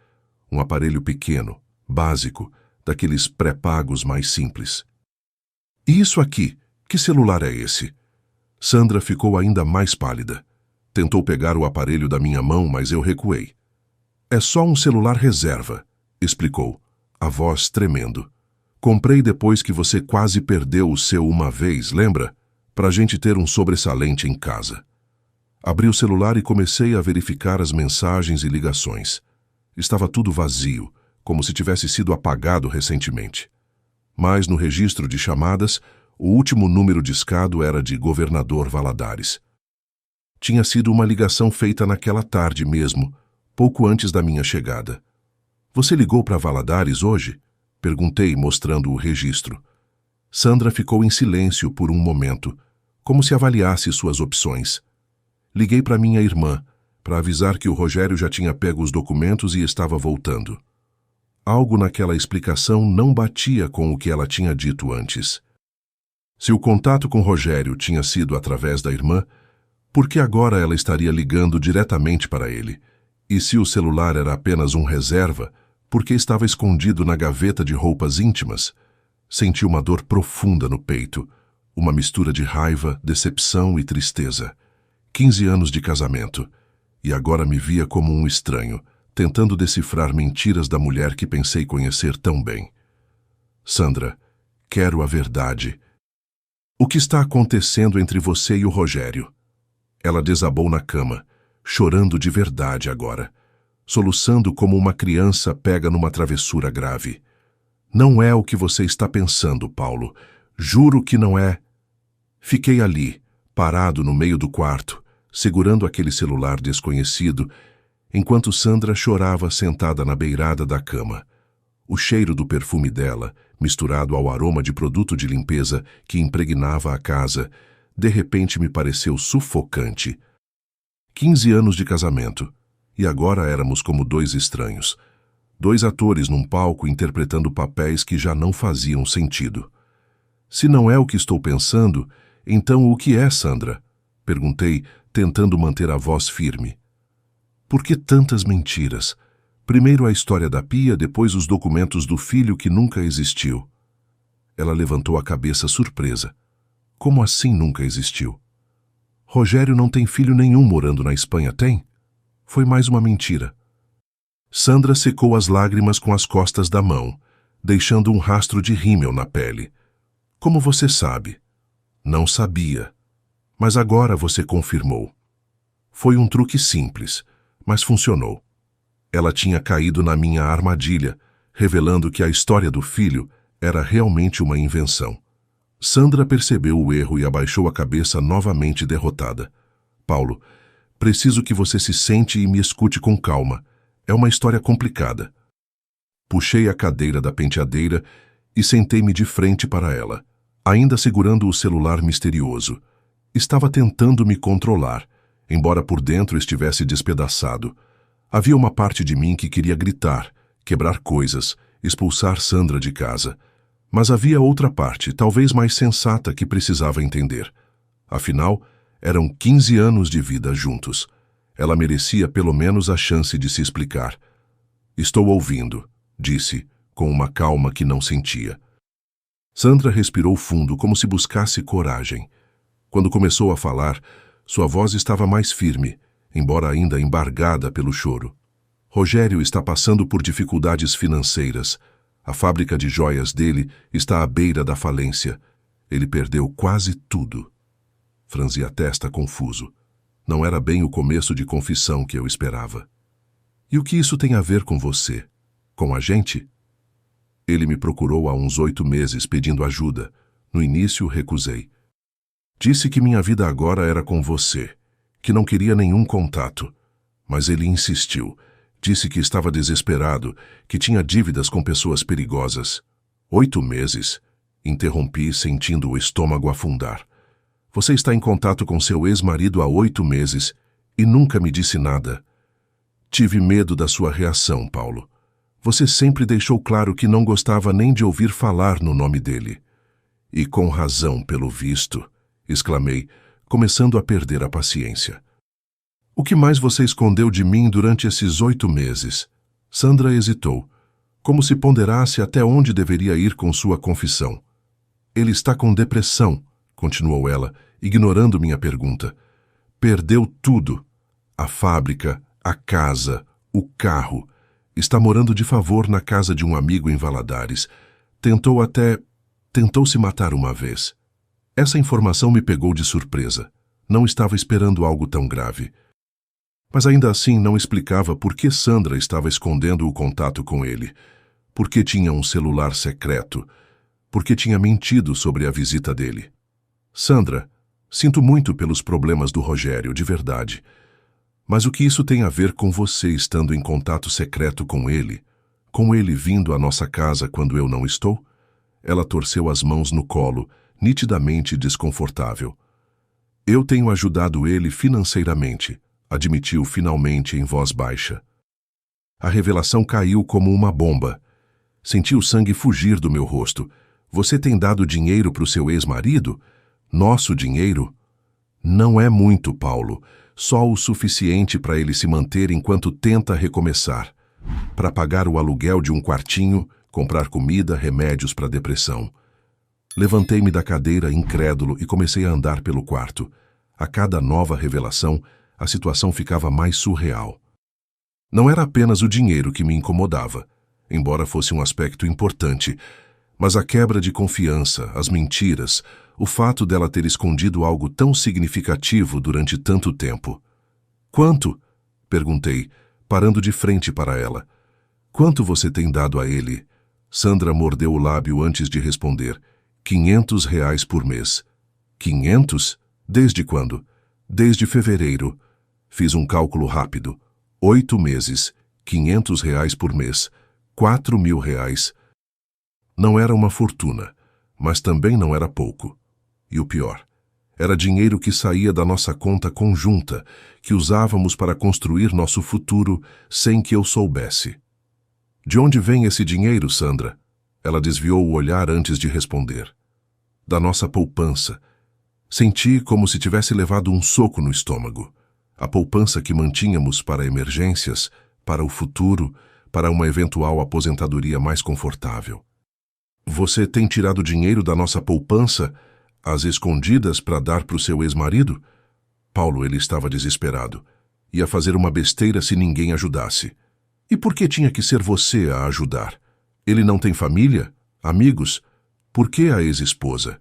Um aparelho pequeno, básico, daqueles pré-pagos mais simples. E isso aqui? Que celular é esse? Sandra ficou ainda mais pálida. Tentou pegar o aparelho da minha mão, mas eu recuei. É só um celular reserva, explicou, a voz tremendo. Comprei depois que você quase perdeu o seu uma vez, lembra? Pra gente ter um sobressalente em casa. Abri o celular e comecei a verificar as mensagens e ligações. Estava tudo vazio, como se tivesse sido apagado recentemente. Mas no registro de chamadas, o último número discado era de Governador Valadares. Tinha sido uma ligação feita naquela tarde mesmo, pouco antes da minha chegada. Você ligou para Valadares hoje? Perguntei, mostrando o registro. Sandra ficou em silêncio por um momento, como se avaliasse suas opções. Liguei para minha irmã, para avisar que o Rogério já tinha pego os documentos e estava voltando. Algo naquela explicação não batia com o que ela tinha dito antes. Se o contato com Rogério tinha sido através da irmã, por que agora ela estaria ligando diretamente para ele? E se o celular era apenas um reserva, por que estava escondido na gaveta de roupas íntimas? Senti uma dor profunda no peito, uma mistura de raiva, decepção e tristeza. 15 anos de casamento, e agora me via como um estranho, tentando decifrar mentiras da mulher que pensei conhecer tão bem. Sandra, quero a verdade. O que está acontecendo entre você e o Rogério? Ela desabou na cama, chorando de verdade agora, soluçando como uma criança pega numa travessura grave. Não é o que você está pensando, Paulo. Juro que não é. Fiquei ali, parado no meio do quarto, segurando aquele celular desconhecido, enquanto Sandra chorava sentada na beirada da cama. O cheiro do perfume dela, misturado ao aroma de produto de limpeza que impregnava a casa, de repente me pareceu sufocante. 15 anos de casamento, e agora éramos como dois estranhos. Dois atores num palco interpretando papéis que já não faziam sentido. Se não é o que estou pensando, então o que é, Sandra? Perguntei, tentando manter a voz firme. Por que tantas mentiras? Primeiro a história da pia, depois os documentos do filho que nunca existiu. Ela levantou a cabeça surpresa. Como assim nunca existiu? Rogério não tem filho nenhum morando na Espanha, tem? Foi mais uma mentira. Sandra secou as lágrimas com as costas da mão, deixando um rastro de rímel na pele. Como você sabe? Não sabia. Mas agora você confirmou. Foi um truque simples, mas funcionou. Ela tinha caído na minha armadilha, revelando que a história do filho era realmente uma invenção. Sandra percebeu o erro e abaixou a cabeça novamente derrotada. Paulo, preciso que você se sente e me escute com calma. É uma história complicada. Puxei a cadeira da penteadeira e sentei-me de frente para ela, ainda segurando o celular misterioso. Estava tentando me controlar, embora por dentro estivesse despedaçado. Havia uma parte de mim que queria gritar, quebrar coisas, expulsar Sandra de casa. Mas havia outra parte, talvez mais sensata, que precisava entender. Afinal, eram 15 anos de vida juntos. Ela merecia pelo menos a chance de se explicar. Estou ouvindo, disse, com uma calma que não sentia. Sandra respirou fundo, como se buscasse coragem. Quando começou a falar, sua voz estava mais firme, embora ainda embargada pelo choro. Rogério está passando por dificuldades financeiras. A fábrica de joias dele está à beira da falência. Ele perdeu quase tudo. Franzi a testa confuso. Não era bem o começo de confissão que eu esperava. E o que isso tem a ver com você? Com a gente? Ele me procurou há uns 8 meses pedindo ajuda. No início, recusei. Disse que minha vida agora era com você, que não queria nenhum contato. Mas ele insistiu. Disse que estava desesperado, que tinha dívidas com pessoas perigosas. 8 meses? Interrompi, sentindo o estômago afundar. Você está em contato com seu ex-marido há 8 meses e nunca me disse nada. Tive medo da sua reação, Paulo. Você sempre deixou claro que não gostava nem de ouvir falar no nome dele. E com razão, pelo visto, exclamei, começando a perder a paciência. O que mais você escondeu de mim durante esses 8 meses? Sandra hesitou, como se ponderasse até onde deveria ir com sua confissão. Ele está com depressão, continuou ela, ignorando minha pergunta. Perdeu tudo. A fábrica, a casa, o carro. Está morando de favor na casa de um amigo em Valadares. Tentou se matar uma vez. Essa informação me pegou de surpresa. Não estava esperando algo tão grave. Mas ainda assim não explicava por que Sandra estava escondendo o contato com ele. Por que tinha um celular secreto. Por que tinha mentido sobre a visita dele. Sandra, sinto muito pelos problemas do Rogério, de verdade. Mas o que isso tem a ver com você estando em contato secreto com ele? Com ele vindo à nossa casa quando eu não estou? Ela torceu as mãos no colo, nitidamente desconfortável. Eu tenho ajudado ele financeiramente, admitiu finalmente em voz baixa. A revelação caiu como uma bomba. Senti o sangue fugir do meu rosto. Você tem dado dinheiro para o seu ex-marido? Nosso dinheiro? Não é muito, Paulo. Só o suficiente para ele se manter enquanto tenta recomeçar. Para pagar o aluguel de um quartinho, comprar comida, remédios para depressão. Levantei-me da cadeira, incrédulo, e comecei a andar pelo quarto. A cada nova revelação, a situação ficava mais surreal. Não era apenas o dinheiro que me incomodava, embora fosse um aspecto importante, mas a quebra de confiança, as mentiras, o fato dela ter escondido algo tão significativo durante tanto tempo. Quanto? Perguntei, parando de frente para ela. Quanto você tem dado a ele? Sandra mordeu o lábio antes de responder. R$ 500 por mês. 500? Desde quando? Desde fevereiro. Fiz um cálculo rápido. 8 meses. R$ 500 por mês. R$ 4.000. Não era uma fortuna, mas também não era pouco. E o pior, era dinheiro que saía da nossa conta conjunta, que usávamos para construir nosso futuro sem que eu soubesse. De onde vem esse dinheiro, Sandra? Ela desviou o olhar antes de responder. Da nossa poupança. Senti como se tivesse levado um soco no estômago. A poupança que mantínhamos para emergências, para o futuro, para uma eventual aposentadoria mais confortável. Você tem tirado dinheiro da nossa poupança, às escondidas, para dar para o seu ex-marido? Paulo, ele estava desesperado. Ia fazer uma besteira se ninguém ajudasse. E por que tinha que ser você a ajudar? Ele não tem família? Amigos? Por que a ex-esposa?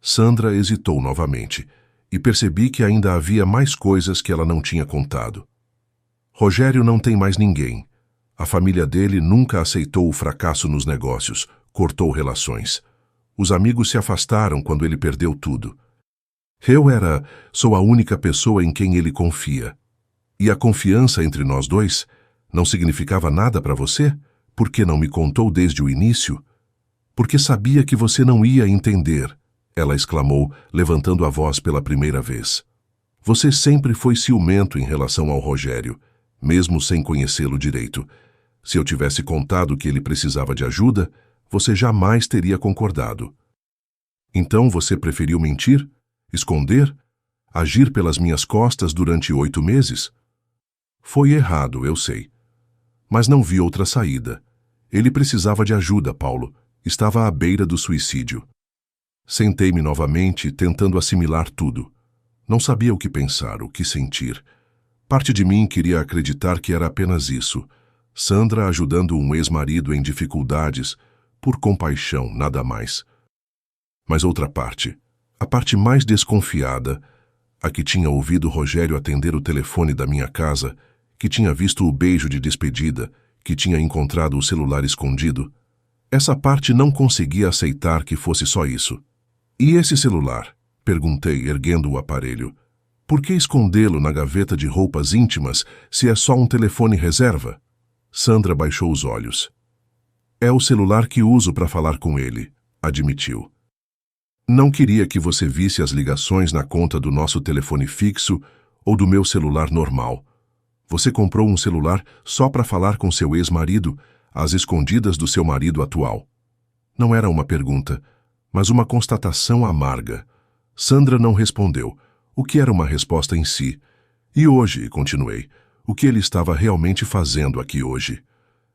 Sandra hesitou novamente, e percebi que ainda havia mais coisas que ela não tinha contado. Rogério não tem mais ninguém. A família dele nunca aceitou o fracasso nos negócios, cortou relações. Os amigos se afastaram quando ele perdeu tudo. Sou a única pessoa em quem ele confia. E a confiança entre nós dois não significava nada para você? Por que não me contou desde o início? Porque sabia que você não ia entender, ela exclamou, levantando a voz pela primeira vez. Você sempre foi ciumento em relação ao Rogério, mesmo sem conhecê-lo direito. Se eu tivesse contado que ele precisava de ajuda, você jamais teria concordado. Então você preferiu mentir? Esconder? Agir pelas minhas costas durante 8 meses? Foi errado, eu sei. Mas não vi outra saída. Ele precisava de ajuda, Paulo. Estava à beira do suicídio. Sentei-me novamente, tentando assimilar tudo. Não sabia o que pensar, o que sentir. Parte de mim queria acreditar que era apenas isso. Sandra ajudando um ex-marido em dificuldades, por compaixão, nada mais. Mas outra parte, a parte mais desconfiada, a que tinha ouvido Rogério atender o telefone da minha casa, que tinha visto o beijo de despedida, que tinha encontrado o celular escondido, essa parte não conseguia aceitar que fosse só isso. E esse celular? Perguntei, erguendo o aparelho. Por que escondê-lo na gaveta de roupas íntimas se é só um telefone reserva? Sandra baixou os olhos. É o celular que uso para falar com ele. admitiu. Não queria que você visse as ligações na conta do nosso telefone fixo ou do meu celular normal. Você comprou um celular só para falar com seu ex-marido, às escondidas do seu marido atual. Não era uma pergunta, mas uma constatação amarga. Sandra não respondeu, o que era uma resposta em si. E hoje, continuei, o que ele estava realmente fazendo aqui hoje?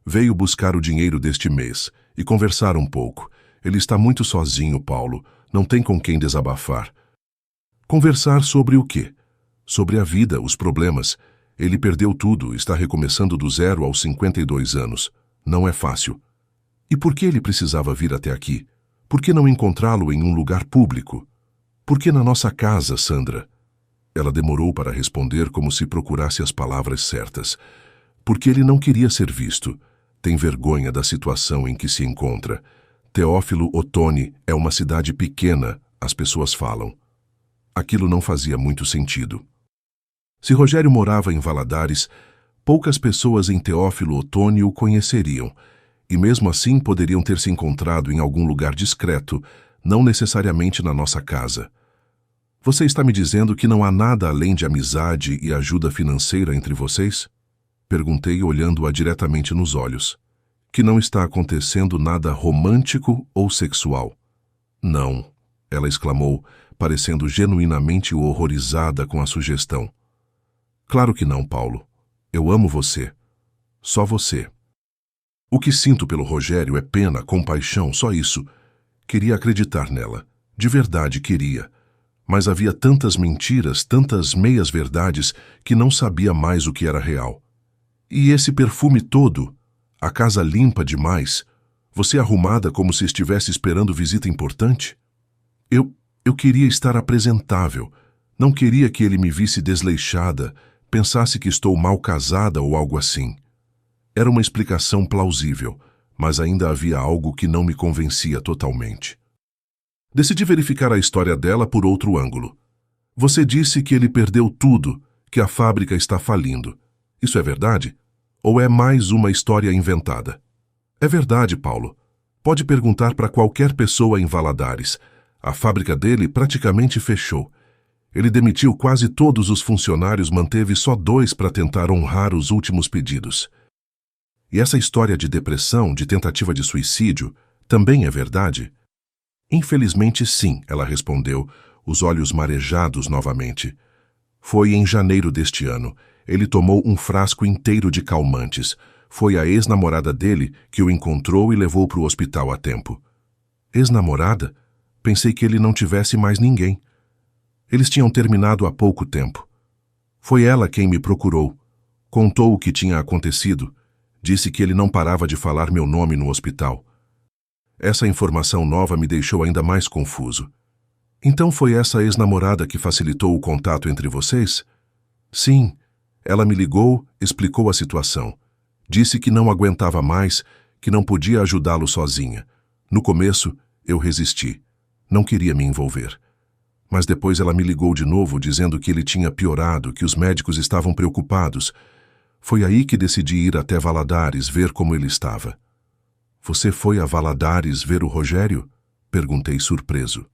Veio buscar o dinheiro deste mês e conversar um pouco. Ele está muito sozinho, Paulo. Não tem com quem desabafar. Conversar sobre o quê? Sobre a vida, os problemas. Ele perdeu tudo, está recomeçando do zero aos 52 anos. Não é fácil. E por que ele precisava vir até aqui? Por que não encontrá-lo em um lugar público? Por que na nossa casa, Sandra? Ela demorou para responder como se procurasse as palavras certas. Porque ele não queria ser visto. Tem vergonha da situação em que se encontra. Teófilo Otoni é uma cidade pequena, as pessoas falam. Aquilo não fazia muito sentido. Se Rogério morava em Valadares, poucas pessoas em Teófilo Otoni o conheceriam, e mesmo assim poderiam ter se encontrado em algum lugar discreto, não necessariamente na nossa casa. Você está me dizendo que não há nada além de amizade e ajuda financeira entre vocês? Perguntei olhando-a diretamente nos olhos. Que não está acontecendo nada romântico ou sexual. Não, ela exclamou, parecendo genuinamente horrorizada com a sugestão. Claro que não, Paulo. Eu amo você. Só você. O que sinto pelo Rogério é pena, compaixão, só isso. Queria acreditar nela. De verdade queria. Mas havia tantas mentiras, tantas meias-verdades, que não sabia mais o que era real. E esse perfume todo, a casa limpa demais, você arrumada como se estivesse esperando visita importante? Eu queria estar apresentável. Não queria que ele me visse desleixada, pensasse que estou mal casada ou algo assim. Era uma explicação plausível, mas ainda havia algo que não me convencia totalmente. Decidi verificar a história dela por outro ângulo. Você disse que ele perdeu tudo, que a fábrica está falindo. Isso é verdade? Ou é mais uma história inventada? É verdade, Paulo. Pode perguntar para qualquer pessoa em Valadares. A fábrica dele praticamente fechou. Ele demitiu quase todos os funcionários, manteve só 2 para tentar honrar os últimos pedidos. E essa história de depressão, de tentativa de suicídio, também é verdade? Infelizmente sim, ela respondeu, os olhos marejados novamente. Foi em janeiro deste ano. Ele tomou um frasco inteiro de calmantes. Foi a ex-namorada dele que o encontrou e levou para o hospital a tempo. Ex-namorada? Pensei que ele não tivesse mais ninguém. Eles tinham terminado há pouco tempo. Foi ela quem me procurou. Contou o que tinha acontecido. Disse que ele não parava de falar meu nome no hospital. Essa informação nova me deixou ainda mais confuso. Então foi essa ex-namorada que facilitou o contato entre vocês? Sim. Ela me ligou, explicou a situação. Disse que não aguentava mais, que não podia ajudá-lo sozinha. No começo, eu resisti. Não queria me envolver. Mas depois ela me ligou de novo, dizendo que ele tinha piorado, que os médicos estavam preocupados. Foi aí que decidi ir até Valadares ver como ele estava. Você foi a Valadares ver o Rogério? Perguntei surpreso.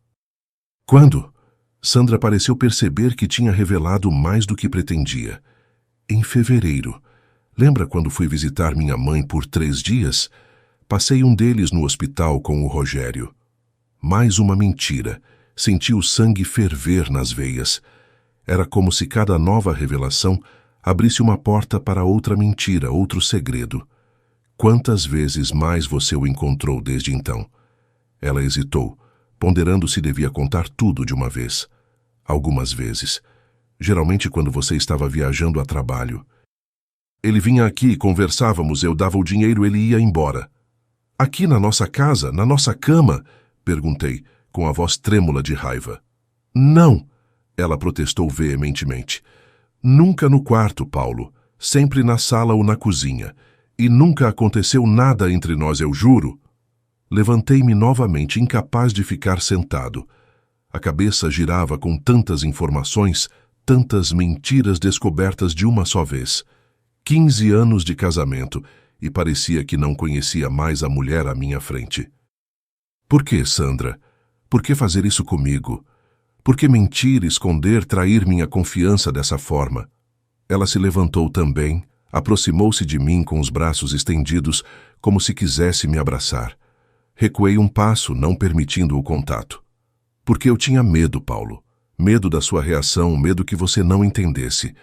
Quando? Sandra pareceu perceber que tinha revelado mais do que pretendia. Em fevereiro. Lembra quando fui visitar minha mãe por 3 dias? Passei um deles no hospital com o Rogério. Mais uma mentira. Senti o sangue ferver nas veias. Era como se cada nova revelação abrisse uma porta para outra mentira, outro segredo. Quantas vezes mais você o encontrou desde então? Ela hesitou, ponderando se devia contar tudo de uma vez. Algumas vezes. Geralmente quando você estava viajando a trabalho. Ele vinha aqui, conversávamos, eu dava o dinheiro, ele ia embora. Aqui na nossa casa, na nossa cama? Perguntei, com a voz trêmula de raiva. Não! Ela protestou veementemente. Nunca no quarto, Paulo. Sempre na sala ou na cozinha. E nunca aconteceu nada entre nós, eu juro. Levantei-me novamente, incapaz de ficar sentado. A cabeça girava com tantas informações, tantas mentiras descobertas de uma só vez. 15 anos de casamento, e parecia que não conhecia mais a mulher à minha frente. Por que, Sandra? Por que fazer isso comigo? Por que mentir, esconder, trair minha confiança dessa forma? Ela se levantou também, aproximou-se de mim com os braços estendidos, como se quisesse me abraçar. Recuei um passo, não permitindo o contato. Porque eu tinha medo, Paulo. Medo da sua reação, medo que você não entendesse.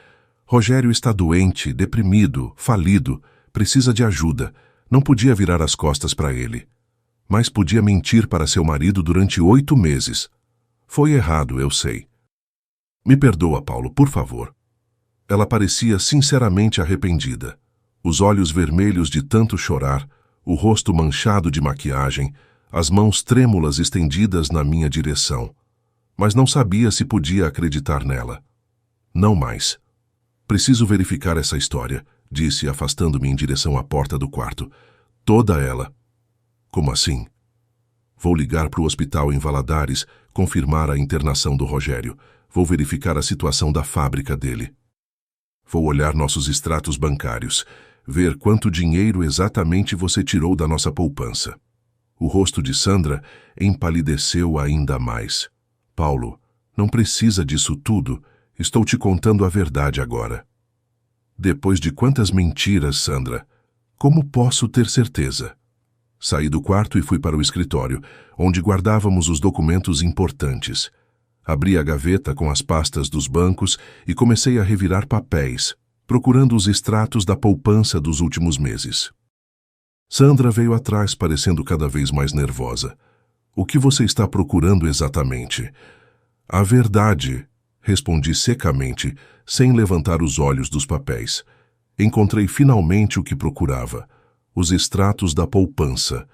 Rogério está doente, deprimido, falido, precisa de ajuda. Não podia virar as costas para ele. Mas podia mentir para seu marido durante 8 meses. Foi errado, eu sei. Me perdoa, Paulo, por favor. Ela parecia sinceramente arrependida. Os olhos vermelhos de tanto chorar, o rosto manchado de maquiagem, as mãos trêmulas estendidas na minha direção. Mas não sabia se podia acreditar nela. Não mais. Preciso verificar essa história, disse, afastando-me em direção à porta do quarto. Toda ela. Como assim? Vou ligar para o hospital em Valadares, confirmar a internação do Rogério. Vou verificar a situação da fábrica dele. Vou olhar nossos extratos bancários, ver quanto dinheiro exatamente você tirou da nossa poupança. O rosto de Sandra empalideceu ainda mais. Paulo, não precisa disso tudo. Estou te contando a verdade agora. Depois de quantas mentiras, Sandra? Como posso ter certeza? Saí do quarto e fui para o escritório, onde guardávamos os documentos importantes. Abri a gaveta com as pastas dos bancos e comecei a revirar papéis, procurando os extratos da poupança dos últimos meses. Sandra veio atrás, parecendo cada vez mais nervosa. O que você está procurando exatamente? A verdade, respondi secamente, sem levantar os olhos dos papéis. Encontrei finalmente o que procurava. Os extratos da poupança.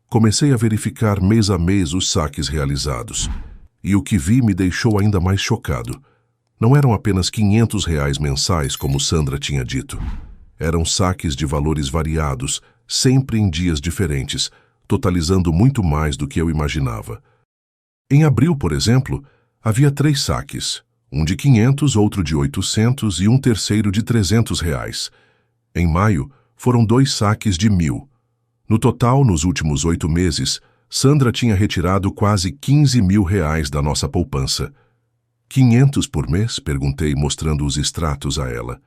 Comecei a verificar mês a mês os saques realizados. E o que vi me deixou ainda mais chocado. Não eram apenas R$ 500 mensais, como Sandra tinha dito. Eram saques de valores variados, sempre em dias diferentes, totalizando muito mais do que eu imaginava. Em abril, por exemplo, havia 3 saques. Um de 500, outro de 800 e um terceiro de R$ 300. Em maio, foram 2 saques de 1.000. No total, nos últimos 8 meses, Sandra tinha retirado quase R$ 15.000 da nossa poupança. 500 por mês? Perguntei, mostrando os extratos a ela.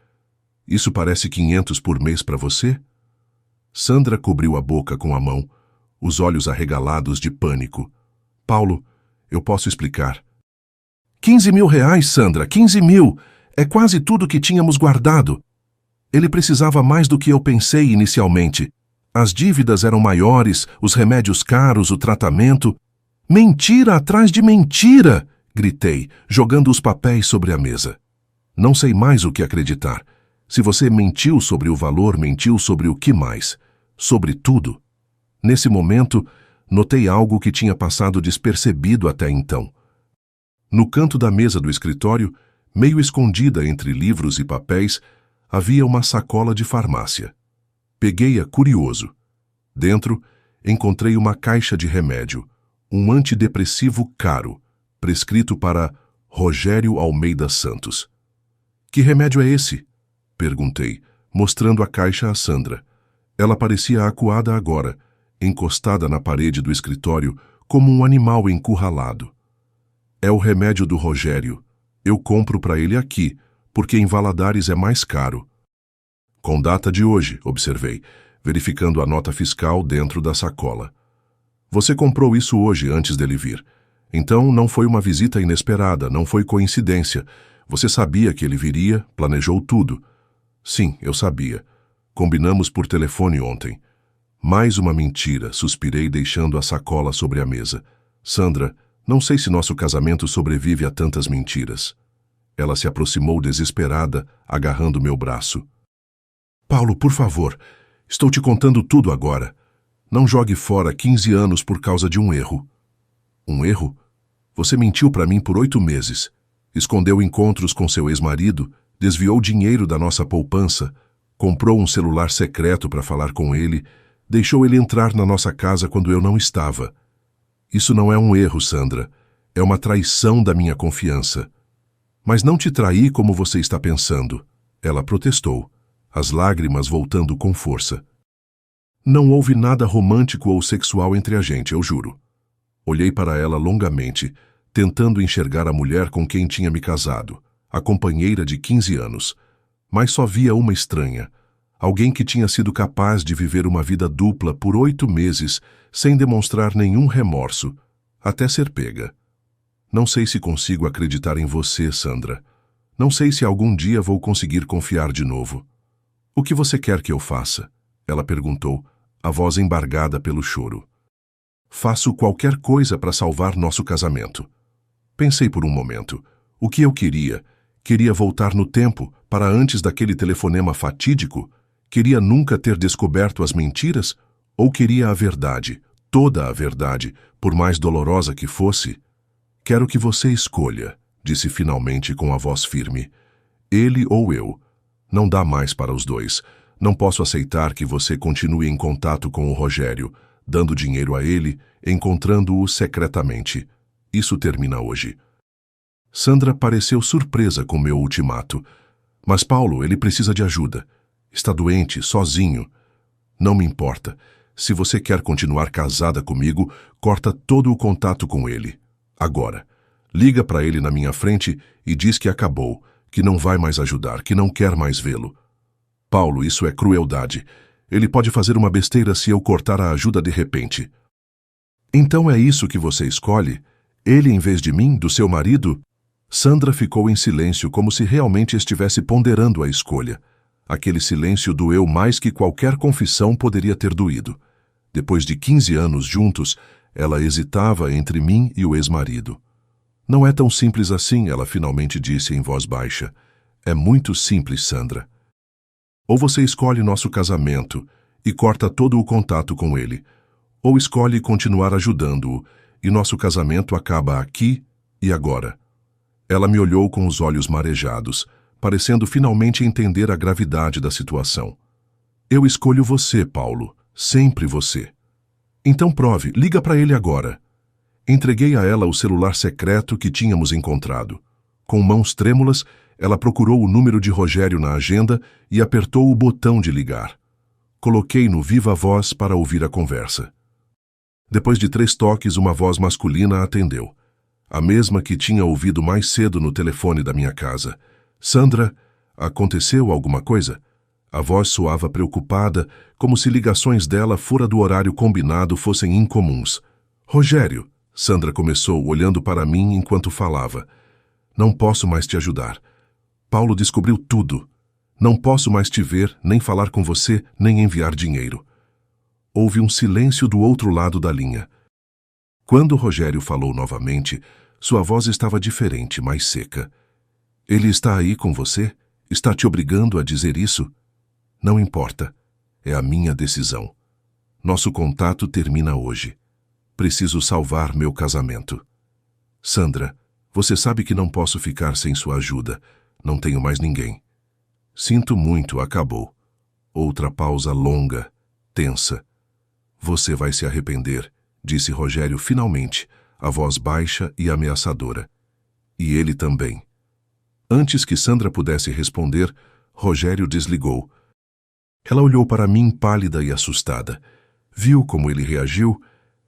Isso parece 500 por mês para você? Sandra cobriu a boca com a mão, os olhos arregalados de pânico. Paulo, eu posso explicar. R$ 15.000, Sandra, 15.000! É quase tudo que tínhamos guardado. Ele precisava mais do que eu pensei inicialmente. As dívidas eram maiores, os remédios caros, o tratamento. Mentira atrás de mentira! Gritei, jogando os papéis sobre a mesa. Não sei mais o que acreditar. Se você mentiu sobre o valor, mentiu sobre o que mais? Sobre tudo. Nesse momento, notei algo que tinha passado despercebido até então. No canto da mesa do escritório, meio escondida entre livros e papéis, havia uma sacola de farmácia. Peguei-a curioso. Dentro, encontrei uma caixa de remédio, um antidepressivo caro, prescrito para Rogério Almeida Santos. Que remédio é esse? Perguntei, mostrando a caixa a Sandra. Ela parecia acuada agora, encostada na parede do escritório, como um animal encurralado. É o remédio do Rogério. Eu compro para ele aqui, porque em Valadares é mais caro. Com data de hoje, observei, verificando a nota fiscal dentro da sacola. Você comprou isso hoje antes dele vir. Então não foi uma visita inesperada, não foi coincidência. Você sabia que ele viria, planejou tudo. Sim, eu sabia. Combinamos por telefone ontem. Mais uma mentira, suspirei, deixando a sacola sobre a mesa. Sandra, não sei se nosso casamento sobrevive a tantas mentiras. Ela se aproximou desesperada, agarrando meu braço. Paulo, por favor, estou te contando tudo agora. Não jogue fora 15 anos por causa de um erro. Um erro? Você mentiu para mim por 8 meses. Escondeu encontros com seu ex-marido, desviou dinheiro da nossa poupança, comprou um celular secreto para falar com ele, deixou ele entrar na nossa casa quando eu não estava. Isso não é um erro, Sandra. É uma traição da minha confiança. Mas não te traí como você está pensando. Ela protestou, as lágrimas voltando com força. Não houve nada romântico ou sexual entre a gente, eu juro. Olhei para ela longamente, tentando enxergar a mulher com quem tinha me casado, a companheira de 15 anos. Mas só via uma estranha, alguém que tinha sido capaz de viver uma vida dupla por 8 meses sem demonstrar nenhum remorso, até ser pega. Não sei se consigo acreditar em você, Sandra. Não sei se algum dia vou conseguir confiar de novo. O que você quer que eu faça? Ela perguntou, a voz embargada pelo choro. Faço qualquer coisa para salvar nosso casamento. Pensei por um momento. O que eu queria? Queria voltar no tempo, para antes daquele telefonema fatídico? Queria nunca ter descoberto as mentiras? Ou queria a verdade, toda a verdade, por mais dolorosa que fosse? Quero que você escolha, disse finalmente com a voz firme. Ele ou eu. Não dá mais para os dois. Não posso aceitar que você continue em contato com o Rogério, dando dinheiro a ele, encontrando-o secretamente. Isso termina hoje. Sandra pareceu surpresa com meu ultimato. Mas Paulo, ele precisa de ajuda. Está doente, sozinho. Não me importa. Se você quer continuar casada comigo, corta todo o contato com ele. Agora. Liga para ele na minha frente e diz que acabou, que não vai mais ajudar, que não quer mais vê-lo. Paulo, isso é crueldade. Ele pode fazer uma besteira se eu cortar a ajuda de repente. Então é isso que você escolhe? Ele em vez de mim, do seu marido? Sandra ficou em silêncio como se realmente estivesse ponderando a escolha. Aquele silêncio doeu mais que qualquer confissão poderia ter doído. Depois de 15 anos juntos, ela hesitava entre mim e o ex-marido. Não é tão simples assim, ela finalmente disse em voz baixa. É muito simples, Sandra. Ou você escolhe nosso casamento e corta todo o contato com ele, ou escolhe continuar ajudando-o e nosso casamento acaba aqui e agora. Ela me olhou com os olhos marejados, parecendo finalmente entender a gravidade da situação. Eu escolho você, Paulo, sempre você. Então prove, liga para ele agora. Entreguei a ela o celular secreto que tínhamos encontrado. Com mãos trêmulas, ela procurou o número de Rogério na agenda e apertou o botão de ligar. Coloquei no viva voz para ouvir a conversa. Depois de 3 toques, uma voz masculina atendeu. A mesma que tinha ouvido mais cedo no telefone da minha casa. Sandra, aconteceu alguma coisa? A voz soava preocupada, como se ligações dela fora do horário combinado fossem incomuns. Rogério, Sandra começou, olhando para mim enquanto falava. Não posso mais te ajudar. Paulo descobriu tudo. Não posso mais te ver, nem falar com você, nem enviar dinheiro. Houve um silêncio do outro lado da linha. Quando Rogério falou novamente, sua voz estava diferente, mais seca. Ele está aí com você? Está te obrigando a dizer isso? Não importa. É a minha decisão. Nosso contato termina hoje. Preciso salvar meu casamento. Sandra, você sabe que não posso ficar sem sua ajuda. Não tenho mais ninguém. Sinto muito, acabou. Outra pausa longa, tensa. Você vai se arrepender, disse Rogério finalmente, a voz baixa e ameaçadora. E ele também. Antes que Sandra pudesse responder, Rogério desligou. Ela olhou para mim pálida e assustada. Viu como ele reagiu?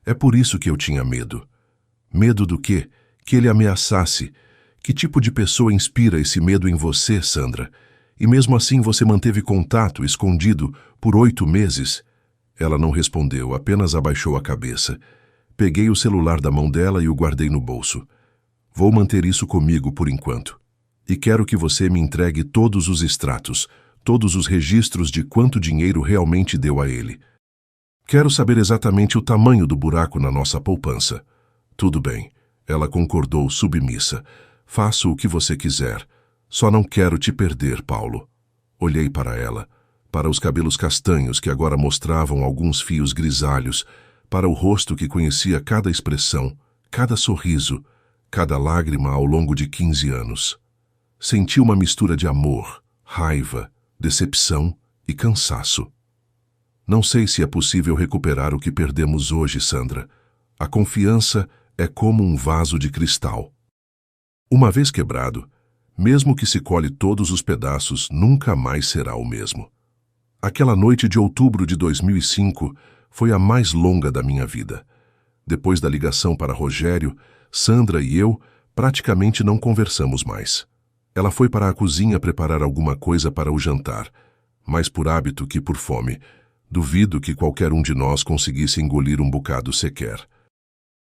É por isso que eu tinha medo. Medo do quê? Que ele ameaçasse. Que tipo de pessoa inspira esse medo em você, Sandra? E mesmo assim você manteve contato, escondido, por 8 meses? Ela não respondeu, apenas abaixou a cabeça. Peguei o celular da mão dela e o guardei no bolso. Vou manter isso comigo por enquanto. E quero que você me entregue todos os extratos, todos os registros de quanto dinheiro realmente deu a ele. Quero saber exatamente o tamanho do buraco na nossa poupança. Tudo bem. Ela concordou, submissa. Faço o que você quiser. Só não quero te perder, Paulo. Olhei para ela, para os cabelos castanhos que agora mostravam alguns fios grisalhos, para o rosto que conhecia cada expressão, cada sorriso, cada lágrima ao longo de 15 anos. Senti uma mistura de amor, raiva, decepção e cansaço. Não sei se é possível recuperar o que perdemos hoje, Sandra. A confiança é como um vaso de cristal. Uma vez quebrado, mesmo que se cole todos os pedaços, nunca mais será o mesmo. Aquela noite de outubro de 2005 foi a mais longa da minha vida. Depois da ligação para Rogério, Sandra e eu praticamente não conversamos mais. Ela foi para a cozinha preparar alguma coisa para o jantar, mais por hábito que por fome. Duvido que qualquer um de nós conseguisse engolir um bocado sequer.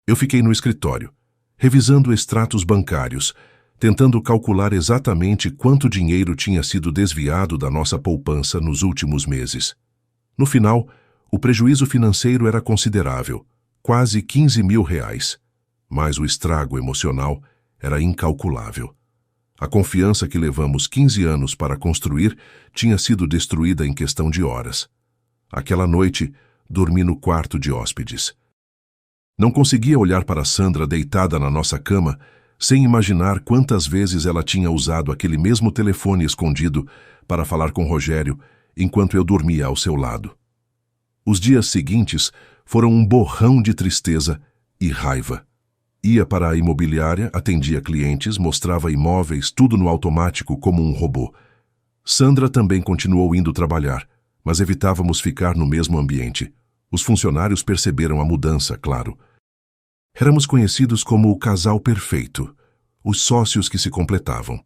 Eu fiquei no escritório, revisando extratos bancários, tentando calcular exatamente quanto dinheiro tinha sido desviado da nossa poupança nos últimos meses. No final, o prejuízo financeiro era considerável, quase R$ 15.000, mas o estrago emocional era incalculável. A confiança que levamos 15 anos para construir tinha sido destruída em questão de horas. Aquela noite, dormi no quarto de hóspedes. Não conseguia olhar para Sandra deitada na nossa cama sem imaginar quantas vezes ela tinha usado aquele mesmo telefone escondido para falar com Rogério enquanto eu dormia ao seu lado. Os dias seguintes foram um borrão de tristeza e raiva. Ia para a imobiliária, atendia clientes, mostrava imóveis, tudo no automático como um robô. Sandra também continuou indo trabalhar, mas evitávamos ficar no mesmo ambiente. Os funcionários perceberam a mudança, claro. Éramos conhecidos como o casal perfeito, os sócios que se completavam.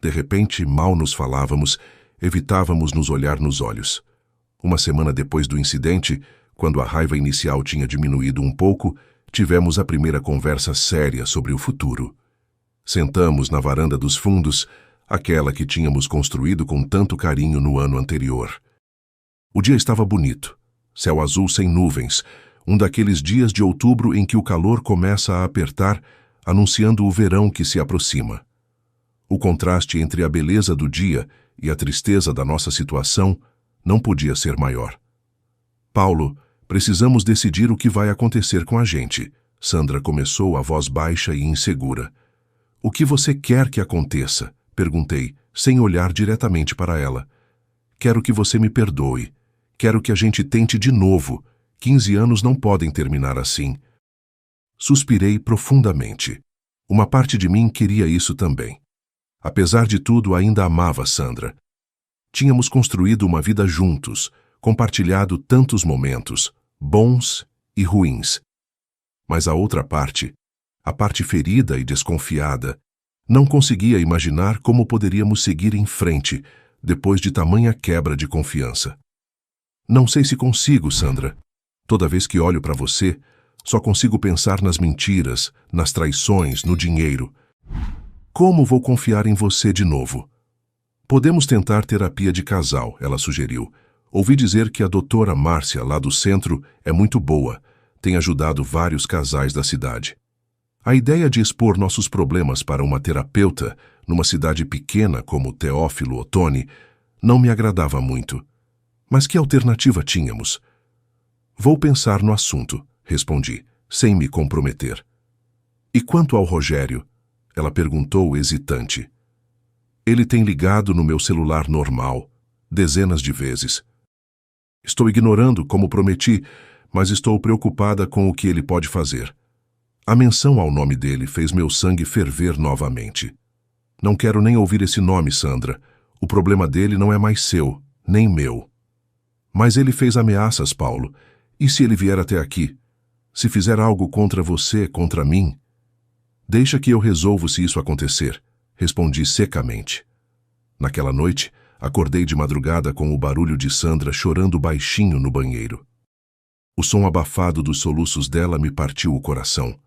De repente, mal nos falávamos, evitávamos nos olhar nos olhos. Uma semana depois do incidente, quando a raiva inicial tinha diminuído um pouco, tivemos a primeira conversa séria sobre o futuro. Sentamos na varanda dos fundos, aquela que tínhamos construído com tanto carinho no ano anterior. O dia estava bonito, céu azul sem nuvens, um daqueles dias de outubro em que o calor começa a apertar, anunciando o verão que se aproxima. O contraste entre a beleza do dia e a tristeza da nossa situação não podia ser maior. Paulo, precisamos decidir o que vai acontecer com a gente. Sandra começou a voz baixa e insegura. O que você quer que aconteça? Perguntei, sem olhar diretamente para ela. Quero que você me perdoe. Quero que a gente tente de novo. 15 anos não podem terminar assim. Suspirei profundamente. Uma parte de mim queria isso também. Apesar de tudo, ainda amava Sandra. Tínhamos construído uma vida juntos, compartilhado tantos momentos, bons e ruins. Mas a outra parte, a parte ferida e desconfiada, não conseguia imaginar como poderíamos seguir em frente depois de tamanha quebra de confiança. Não sei se consigo, Sandra. Toda vez que olho para você, só consigo pensar nas mentiras, nas traições, no dinheiro. Como vou confiar em você de novo? Podemos tentar terapia de casal, ela sugeriu. Ouvi dizer que a doutora Márcia, lá do centro, é muito boa. Tem ajudado vários casais da cidade. A ideia de expor nossos problemas para uma terapeuta, numa cidade pequena como Teófilo Otoni, não me agradava muito. Mas que alternativa tínhamos? Vou pensar no assunto, respondi, sem me comprometer. E quanto ao Rogério? Ela perguntou hesitante. Ele tem ligado no meu celular normal, dezenas de vezes. Estou ignorando, como prometi, mas estou preocupada com o que ele pode fazer. A menção ao nome dele fez meu sangue ferver novamente. Não quero nem ouvir esse nome, Sandra. O problema dele não é mais seu, nem meu. Mas ele fez ameaças, Paulo. E se ele vier até aqui? Se fizer algo contra você, contra mim? Deixa que eu resolvo se isso acontecer, respondi secamente. Naquela noite, acordei de madrugada com o barulho de Sandra chorando baixinho no banheiro. O som abafado dos soluços dela me partiu o coração.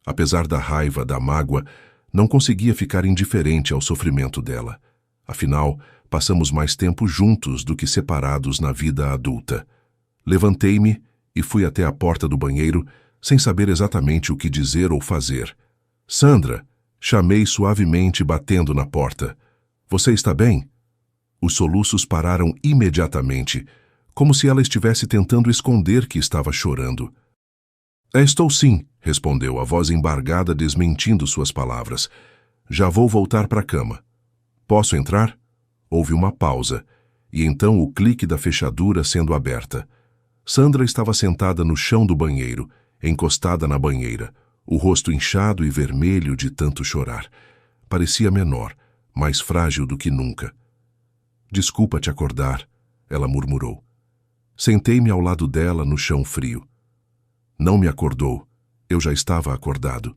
Apesar da raiva, da mágoa, não conseguia ficar indiferente ao sofrimento dela. Afinal, passamos mais tempo juntos do que separados na vida adulta. Levantei-me e fui até a porta do banheiro, sem saber exatamente o que dizer ou fazer. Sandra, chamei suavemente batendo na porta. Você está bem? Os soluços pararam imediatamente, como se ela estivesse tentando esconder que estava chorando. Estou sim, respondeu, a voz embargada desmentindo suas palavras. Já vou voltar para a cama. Posso entrar? Houve uma pausa, e então o clique da fechadura sendo aberta. Sandra estava sentada no chão do banheiro, encostada na banheira, o rosto inchado e vermelho de tanto chorar. Parecia menor, mais frágil do que nunca. Desculpa te acordar, ela murmurou. Sentei-me ao lado dela no chão frio. Não me acordou. Eu já estava acordado.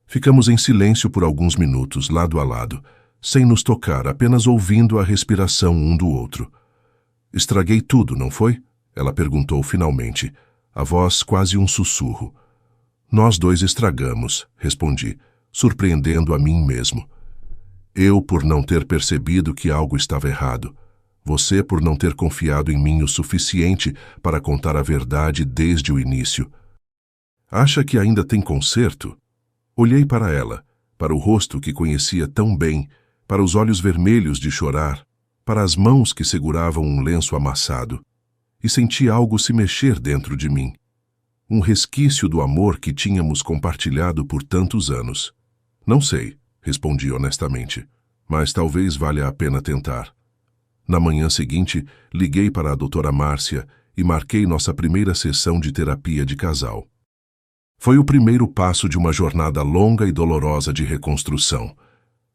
Ficamos em silêncio por alguns minutos, lado a lado, sem nos tocar, apenas ouvindo a respiração um do outro. Estraguei tudo, não foi? Ela perguntou finalmente, a voz quase um sussurro. Nós dois estragamos, respondi, surpreendendo a mim mesmo. Eu por não ter percebido que algo estava errado. Você por não ter confiado em mim o suficiente para contar a verdade desde o início. Acha que ainda tem conserto? Olhei para ela, para o rosto que conhecia tão bem, para os olhos vermelhos de chorar, para as mãos que seguravam um lenço amassado, e senti algo se mexer dentro de mim. Um resquício do amor que tínhamos compartilhado por tantos anos. Não sei, respondi honestamente, mas talvez valha a pena tentar. Na manhã seguinte, liguei para a doutora Márcia e marquei nossa primeira sessão de terapia de casal. Foi o primeiro passo de uma jornada longa e dolorosa de reconstrução.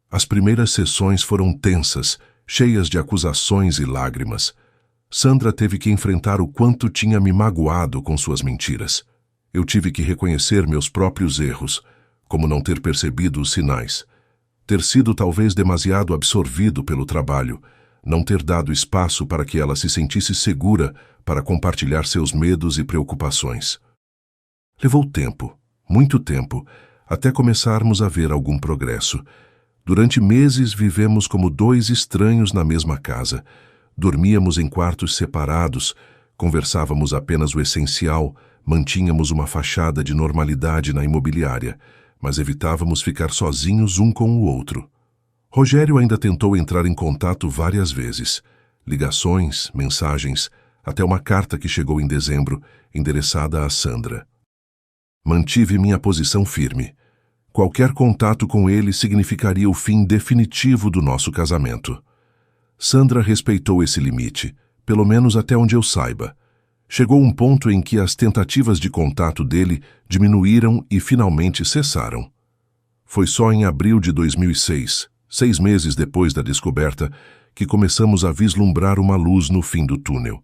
As primeiras sessões foram tensas, cheias de acusações e lágrimas. Sandra teve que enfrentar o quanto tinha me magoado com suas mentiras. Eu tive que reconhecer meus próprios erros, como não ter percebido os sinais, ter sido talvez demasiado absorvido pelo trabalho, não ter dado espaço para que ela se sentisse segura para compartilhar seus medos e preocupações. Levou tempo, muito tempo, até começarmos a ver algum progresso. Durante meses vivemos como dois estranhos na mesma casa. Dormíamos em quartos separados, conversávamos apenas o essencial, mantínhamos uma fachada de normalidade na imobiliária, mas evitávamos ficar sozinhos um com o outro. Rogério ainda tentou entrar em contato várias vezes. Ligações, mensagens, até uma carta que chegou em dezembro, endereçada a Sandra. Mantive minha posição firme. Qualquer contato com ele significaria o fim definitivo do nosso casamento. Sandra respeitou esse limite, pelo menos até onde eu saiba. Chegou um ponto em que as tentativas de contato dele diminuíram e finalmente cessaram. Foi só em abril de 2006, 6 meses depois da descoberta, que começamos a vislumbrar uma luz no fim do túnel.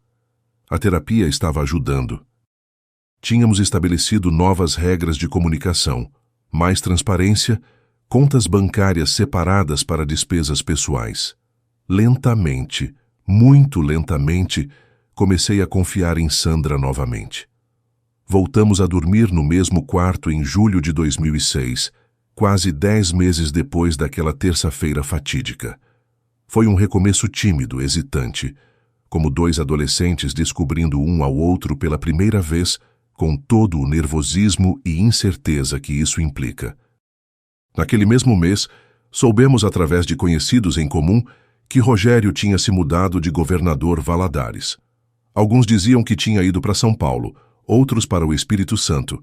A terapia estava ajudando. Tínhamos estabelecido novas regras de comunicação, mais transparência, contas bancárias separadas para despesas pessoais. Lentamente, muito lentamente, comecei a confiar em Sandra novamente. Voltamos a dormir no mesmo quarto em julho de 2006, quase 10 meses depois daquela terça-feira fatídica. Foi um recomeço tímido, hesitante, como dois adolescentes descobrindo um ao outro pela primeira vez, com todo o nervosismo e incerteza que isso implica. Naquele mesmo mês, soubemos através de conhecidos em comum que Rogério tinha se mudado de Governador Valadares. Alguns diziam que tinha ido para São Paulo, outros para o Espírito Santo.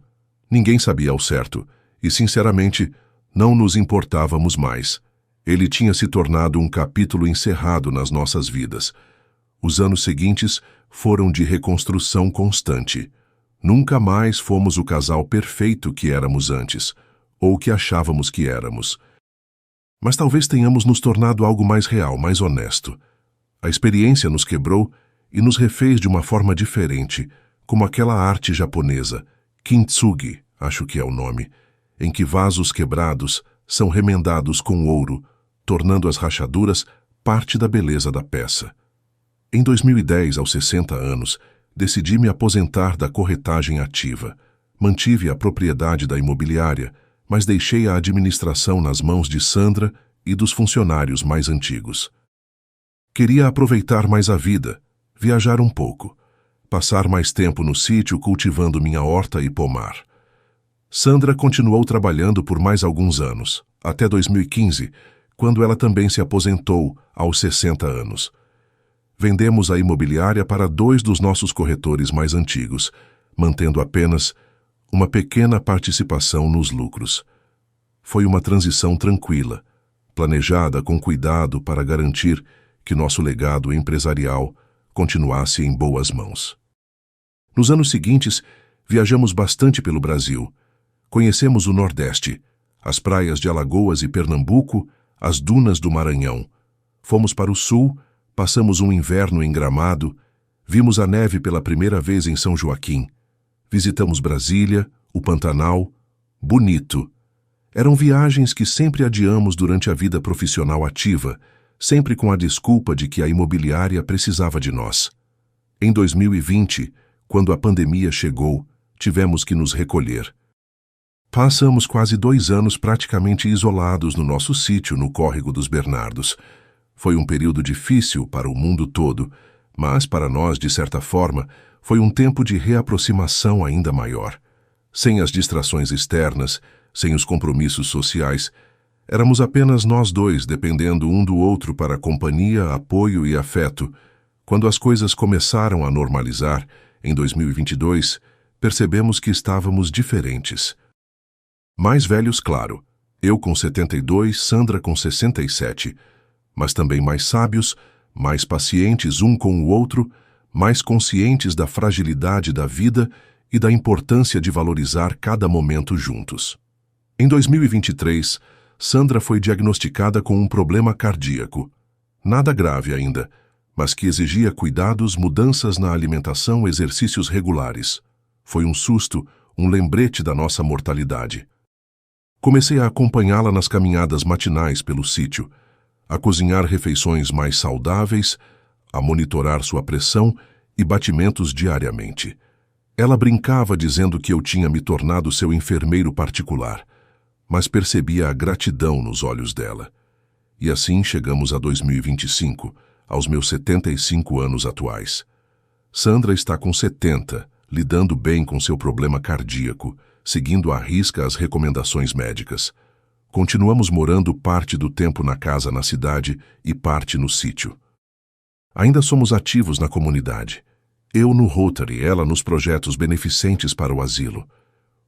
Ninguém sabia ao certo, e sinceramente, não nos importávamos mais. Ele tinha se tornado um capítulo encerrado nas nossas vidas. Os anos seguintes foram de reconstrução constante. Nunca mais fomos o casal perfeito que éramos antes, ou que achávamos que éramos. Mas talvez tenhamos nos tornado algo mais real, mais honesto. A experiência nos quebrou e nos refez de uma forma diferente, como aquela arte japonesa, kintsugi, acho que é o nome, em que vasos quebrados são remendados com ouro, tornando as rachaduras parte da beleza da peça. Em 2010, aos 60 anos, decidi me aposentar da corretagem ativa. Mantive a propriedade da imobiliária, mas deixei a administração nas mãos de Sandra e dos funcionários mais antigos. Queria aproveitar mais a vida, viajar um pouco, passar mais tempo no sítio cultivando minha horta e pomar. Sandra continuou trabalhando por mais alguns anos, até 2015, quando ela também se aposentou, aos 60 anos. Vendemos a imobiliária para 2 dos nossos corretores mais antigos, mantendo apenas uma pequena participação nos lucros. Foi uma transição tranquila, planejada com cuidado para garantir que nosso legado empresarial continuasse em boas mãos. Nos anos seguintes, viajamos bastante pelo Brasil. Conhecemos o Nordeste, as praias de Alagoas e Pernambuco, as dunas do Maranhão. Fomos para o Sul, passamos um inverno em Gramado, vimos a neve pela primeira vez em São Joaquim. Visitamos Brasília, o Pantanal, Bonito. Eram viagens que sempre adiamos durante a vida profissional ativa, sempre com a desculpa de que a imobiliária precisava de nós. Em 2020, quando a pandemia chegou, tivemos que nos recolher. Passamos quase 2 anos praticamente isolados no nosso sítio no Córrego dos Bernardos. Foi um período difícil para o mundo todo, mas para nós, de certa forma, foi um tempo de reaproximação ainda maior. Sem as distrações externas, sem os compromissos sociais, éramos apenas nós dois, dependendo um do outro para companhia, apoio e afeto. Quando as coisas começaram a normalizar, em 2022, percebemos que estávamos diferentes. Mais velhos, claro, eu com 72, Sandra com 67, mas também mais sábios, mais pacientes um com o outro, mais conscientes da fragilidade da vida e da importância de valorizar cada momento juntos. Em 2023, Sandra foi diagnosticada com um problema cardíaco. Nada grave ainda, mas que exigia cuidados, mudanças na alimentação, exercícios regulares. Foi um susto, um lembrete da nossa mortalidade. Comecei a acompanhá-la nas caminhadas matinais pelo sítio, a cozinhar refeições mais saudáveis, a monitorar sua pressão e batimentos diariamente. Ela brincava dizendo que eu tinha me tornado seu enfermeiro particular, mas percebia a gratidão nos olhos dela. E assim chegamos a 2025, aos meus 75 anos atuais. Sandra está com 70, lidando bem com seu problema cardíaco, seguindo à risca as recomendações médicas. Continuamos morando parte do tempo na casa na cidade e parte no sítio. Ainda somos ativos na comunidade. Eu no Rotary, ela nos projetos beneficentes para o asilo.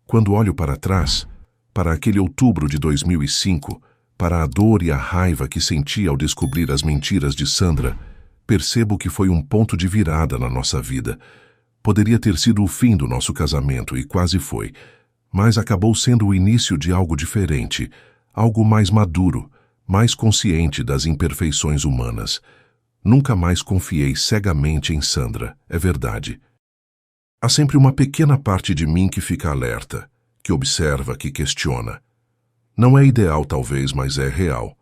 Quando olho para trás, para aquele outubro de 2005, para a dor e a raiva que senti ao descobrir as mentiras de Sandra, percebo que foi um ponto de virada na nossa vida. Poderia ter sido o fim do nosso casamento, e quase foi, mas acabou sendo o início de algo diferente, algo mais maduro, mais consciente das imperfeições humanas. Nunca mais confiei cegamente em Sandra, é verdade. Há sempre uma pequena parte de mim que fica alerta, que observa, que questiona. Não é ideal, talvez, mas é real.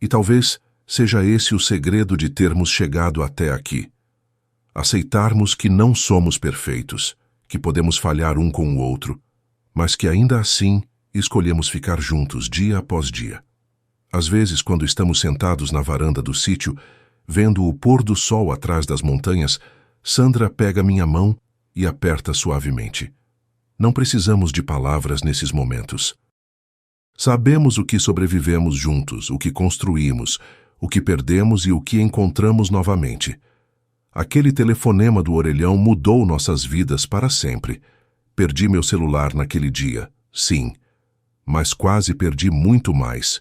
E talvez seja esse o segredo de termos chegado até aqui. Aceitarmos que não somos perfeitos, que podemos falhar um com o outro, mas que ainda assim escolhemos ficar juntos dia após dia. Às vezes, quando estamos sentados na varanda do sítio, vendo o pôr do sol atrás das montanhas, Sandra pega minha mão e aperta suavemente. Não precisamos de palavras nesses momentos. Sabemos o que sobrevivemos juntos, o que construímos, o que perdemos e o que encontramos novamente. Aquele telefonema do orelhão mudou nossas vidas para sempre. Perdi meu celular naquele dia, sim, mas quase perdi muito mais.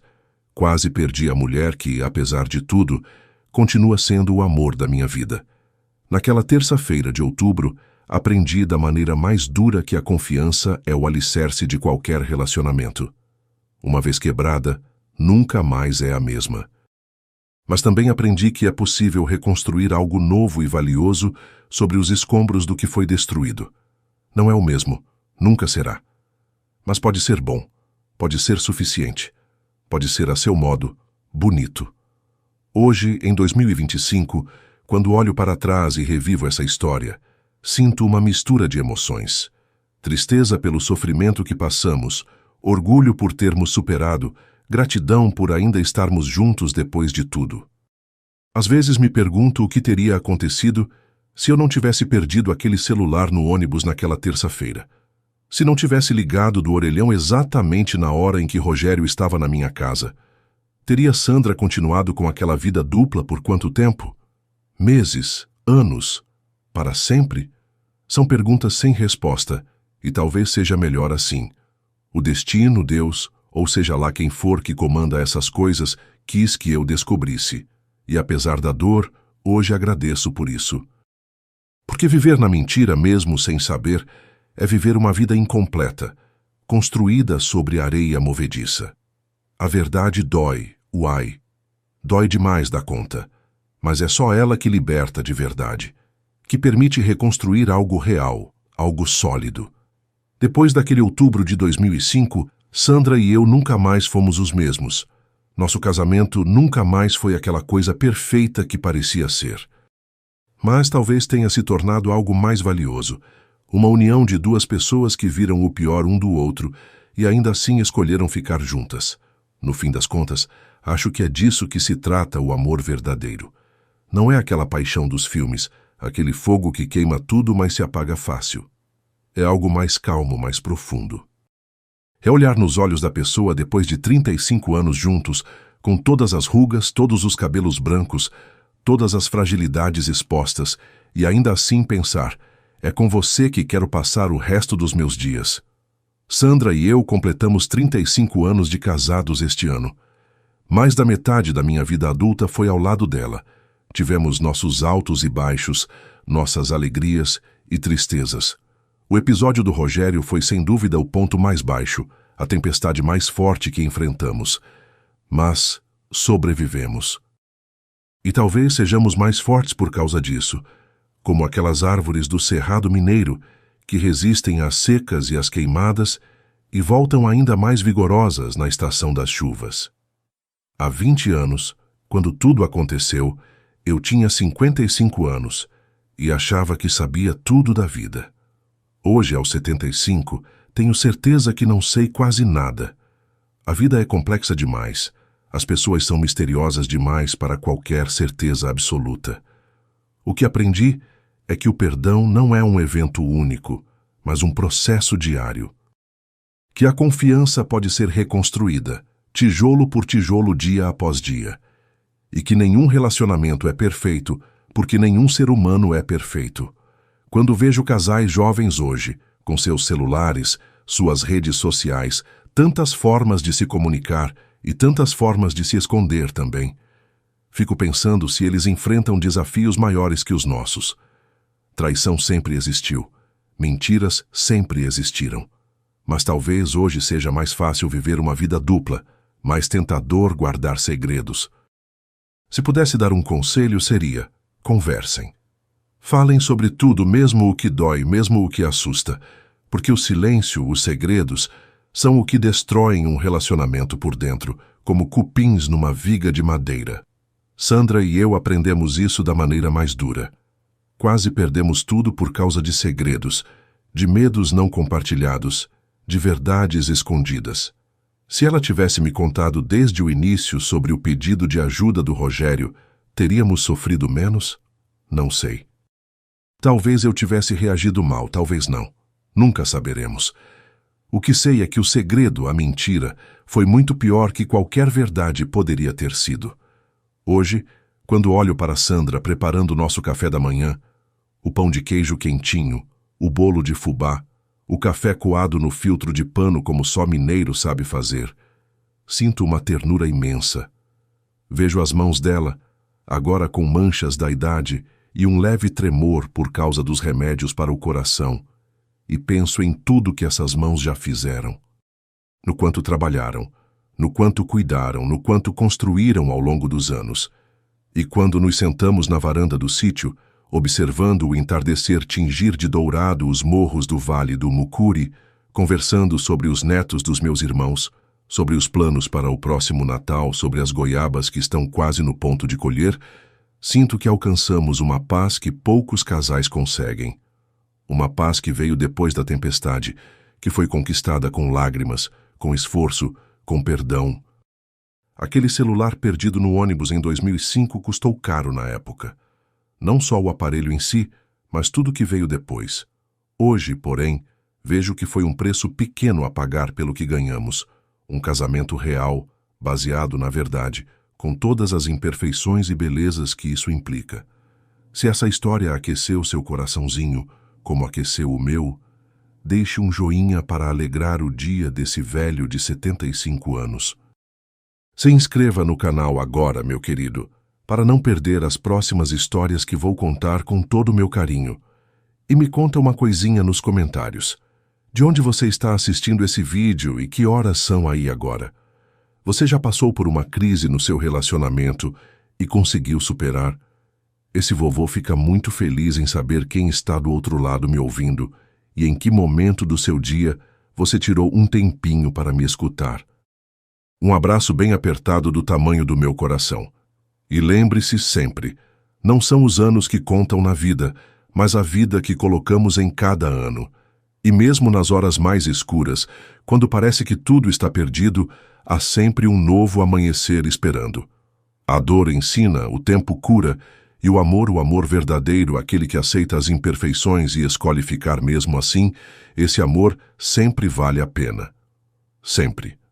Quase perdi a mulher que, apesar de tudo, continua sendo o amor da minha vida. Naquela terça-feira de outubro, aprendi da maneira mais dura que a confiança é o alicerce de qualquer relacionamento. Uma vez quebrada, nunca mais é a mesma. Mas também aprendi que é possível reconstruir algo novo e valioso sobre os escombros do que foi destruído. Não é o mesmo, nunca será. Mas pode ser bom, pode ser suficiente, pode ser a seu modo, bonito. Hoje, em 2025, quando olho para trás e revivo essa história, sinto uma mistura de emoções. Tristeza pelo sofrimento que passamos, orgulho por termos superado, gratidão por ainda estarmos juntos depois de tudo. Às vezes me pergunto o que teria acontecido se eu não tivesse perdido aquele celular no ônibus naquela terça-feira. Se não tivesse ligado do orelhão exatamente na hora em que Rogério estava na minha casa. Teria Sandra continuado com aquela vida dupla por quanto tempo? Meses? Anos? Para sempre? São perguntas sem resposta, e talvez seja melhor assim. O destino, Deus, ou seja lá quem for que comanda essas coisas, quis que eu descobrisse. E apesar da dor, hoje agradeço por isso. Porque viver na mentira, mesmo sem saber, é viver uma vida incompleta, construída sobre areia movediça. A verdade dói, uai. Dói demais da conta, mas é só ela que liberta de verdade, que permite reconstruir algo real, algo sólido. Depois daquele outubro de 2005, Sandra e eu nunca mais fomos os mesmos. Nosso casamento nunca mais foi aquela coisa perfeita que parecia ser. Mas talvez tenha se tornado algo mais valioso, uma união de duas pessoas que viram o pior um do outro e ainda assim escolheram ficar juntas. No fim das contas, acho que é disso que se trata o amor verdadeiro. Não é aquela paixão dos filmes, aquele fogo que queima tudo, mas se apaga fácil. É algo mais calmo, mais profundo. É olhar nos olhos da pessoa depois de 35 anos juntos, com todas as rugas, todos os cabelos brancos, todas as fragilidades expostas, e ainda assim pensar, é com você que quero passar o resto dos meus dias. Sandra e eu completamos 35 anos de casados este ano. Mais da metade da minha vida adulta foi ao lado dela. Tivemos nossos altos e baixos, nossas alegrias e tristezas. O episódio do Rogério foi sem dúvida o ponto mais baixo, a tempestade mais forte que enfrentamos. Mas sobrevivemos. E talvez sejamos mais fortes por causa disso, como aquelas árvores do Cerrado Mineiro, que resistem às secas e às queimadas e voltam ainda mais vigorosas na estação das chuvas. Há 20 anos, quando tudo aconteceu, eu tinha 55 anos e achava que sabia tudo da vida. Hoje, aos 75, tenho certeza que não sei quase nada. A vida é complexa demais. As pessoas são misteriosas demais para qualquer certeza absoluta. O que aprendi é que o perdão não é um evento único, mas um processo diário. Que a confiança pode ser reconstruída, tijolo por tijolo, dia após dia. E que nenhum relacionamento é perfeito, porque nenhum ser humano é perfeito. Quando vejo casais jovens hoje, com seus celulares, suas redes sociais, tantas formas de se comunicar e tantas formas de se esconder também, fico pensando se eles enfrentam desafios maiores que os nossos. Traição sempre existiu. Mentiras sempre existiram. Mas talvez hoje seja mais fácil viver uma vida dupla, mais tentador guardar segredos. Se pudesse dar um conselho, seria: conversem. Falem sobre tudo, mesmo o que dói, mesmo o que assusta, porque o silêncio, os segredos, são o que destroem um relacionamento por dentro, como cupins numa viga de madeira. Sandra e eu aprendemos isso da maneira mais dura. Quase perdemos tudo por causa de segredos, de medos não compartilhados, de verdades escondidas. Se ela tivesse me contado desde o início sobre o pedido de ajuda do Rogério, teríamos sofrido menos? Não sei. Talvez eu tivesse reagido mal, talvez não. Nunca saberemos. O que sei é que o segredo, a mentira, foi muito pior que qualquer verdade poderia ter sido. Hoje, quando olho para Sandra preparando o nosso café da manhã, o pão de queijo quentinho, o bolo de fubá, o café coado no filtro de pano como só mineiro sabe fazer, sinto uma ternura imensa. Vejo as mãos dela, agora com manchas da idade e um leve tremor por causa dos remédios para o coração, e penso em tudo que essas mãos já fizeram. No quanto trabalharam, no quanto cuidaram, no quanto construíram ao longo dos anos. E quando nos sentamos na varanda do sítio, observando o entardecer tingir de dourado os morros do Vale do Mucuri, conversando sobre os netos dos meus irmãos, sobre os planos para o próximo Natal, sobre as goiabas que estão quase no ponto de colher, sinto que alcançamos uma paz que poucos casais conseguem. Uma paz que veio depois da tempestade, que foi conquistada com lágrimas, com esforço, com perdão. Aquele celular perdido no ônibus em 2005 custou caro na época. Não só o aparelho em si, mas tudo que veio depois. Hoje, porém, vejo que foi um preço pequeno a pagar pelo que ganhamos. Um casamento real, baseado na verdade, com todas as imperfeições e belezas que isso implica. Se essa história aqueceu seu coraçãozinho, como aqueceu o meu, deixe um joinha para alegrar o dia desse velho de 75 anos. Se inscreva no canal agora, meu querido, para não perder as próximas histórias que vou contar com todo o meu carinho. E me conta uma coisinha nos comentários. De onde você está assistindo esse vídeo e que horas são aí agora? Você já passou por uma crise no seu relacionamento e conseguiu superar? Esse vovô fica muito feliz em saber quem está do outro lado me ouvindo e em que momento do seu dia você tirou um tempinho para me escutar. Um abraço bem apertado do tamanho do meu coração. E lembre-se sempre, não são os anos que contam na vida, mas a vida que colocamos em cada ano. E mesmo nas horas mais escuras, quando parece que tudo está perdido, há sempre um novo amanhecer esperando. A dor ensina, o tempo cura, e o amor verdadeiro, aquele que aceita as imperfeições e escolhe ficar mesmo assim, esse amor sempre vale a pena. Sempre.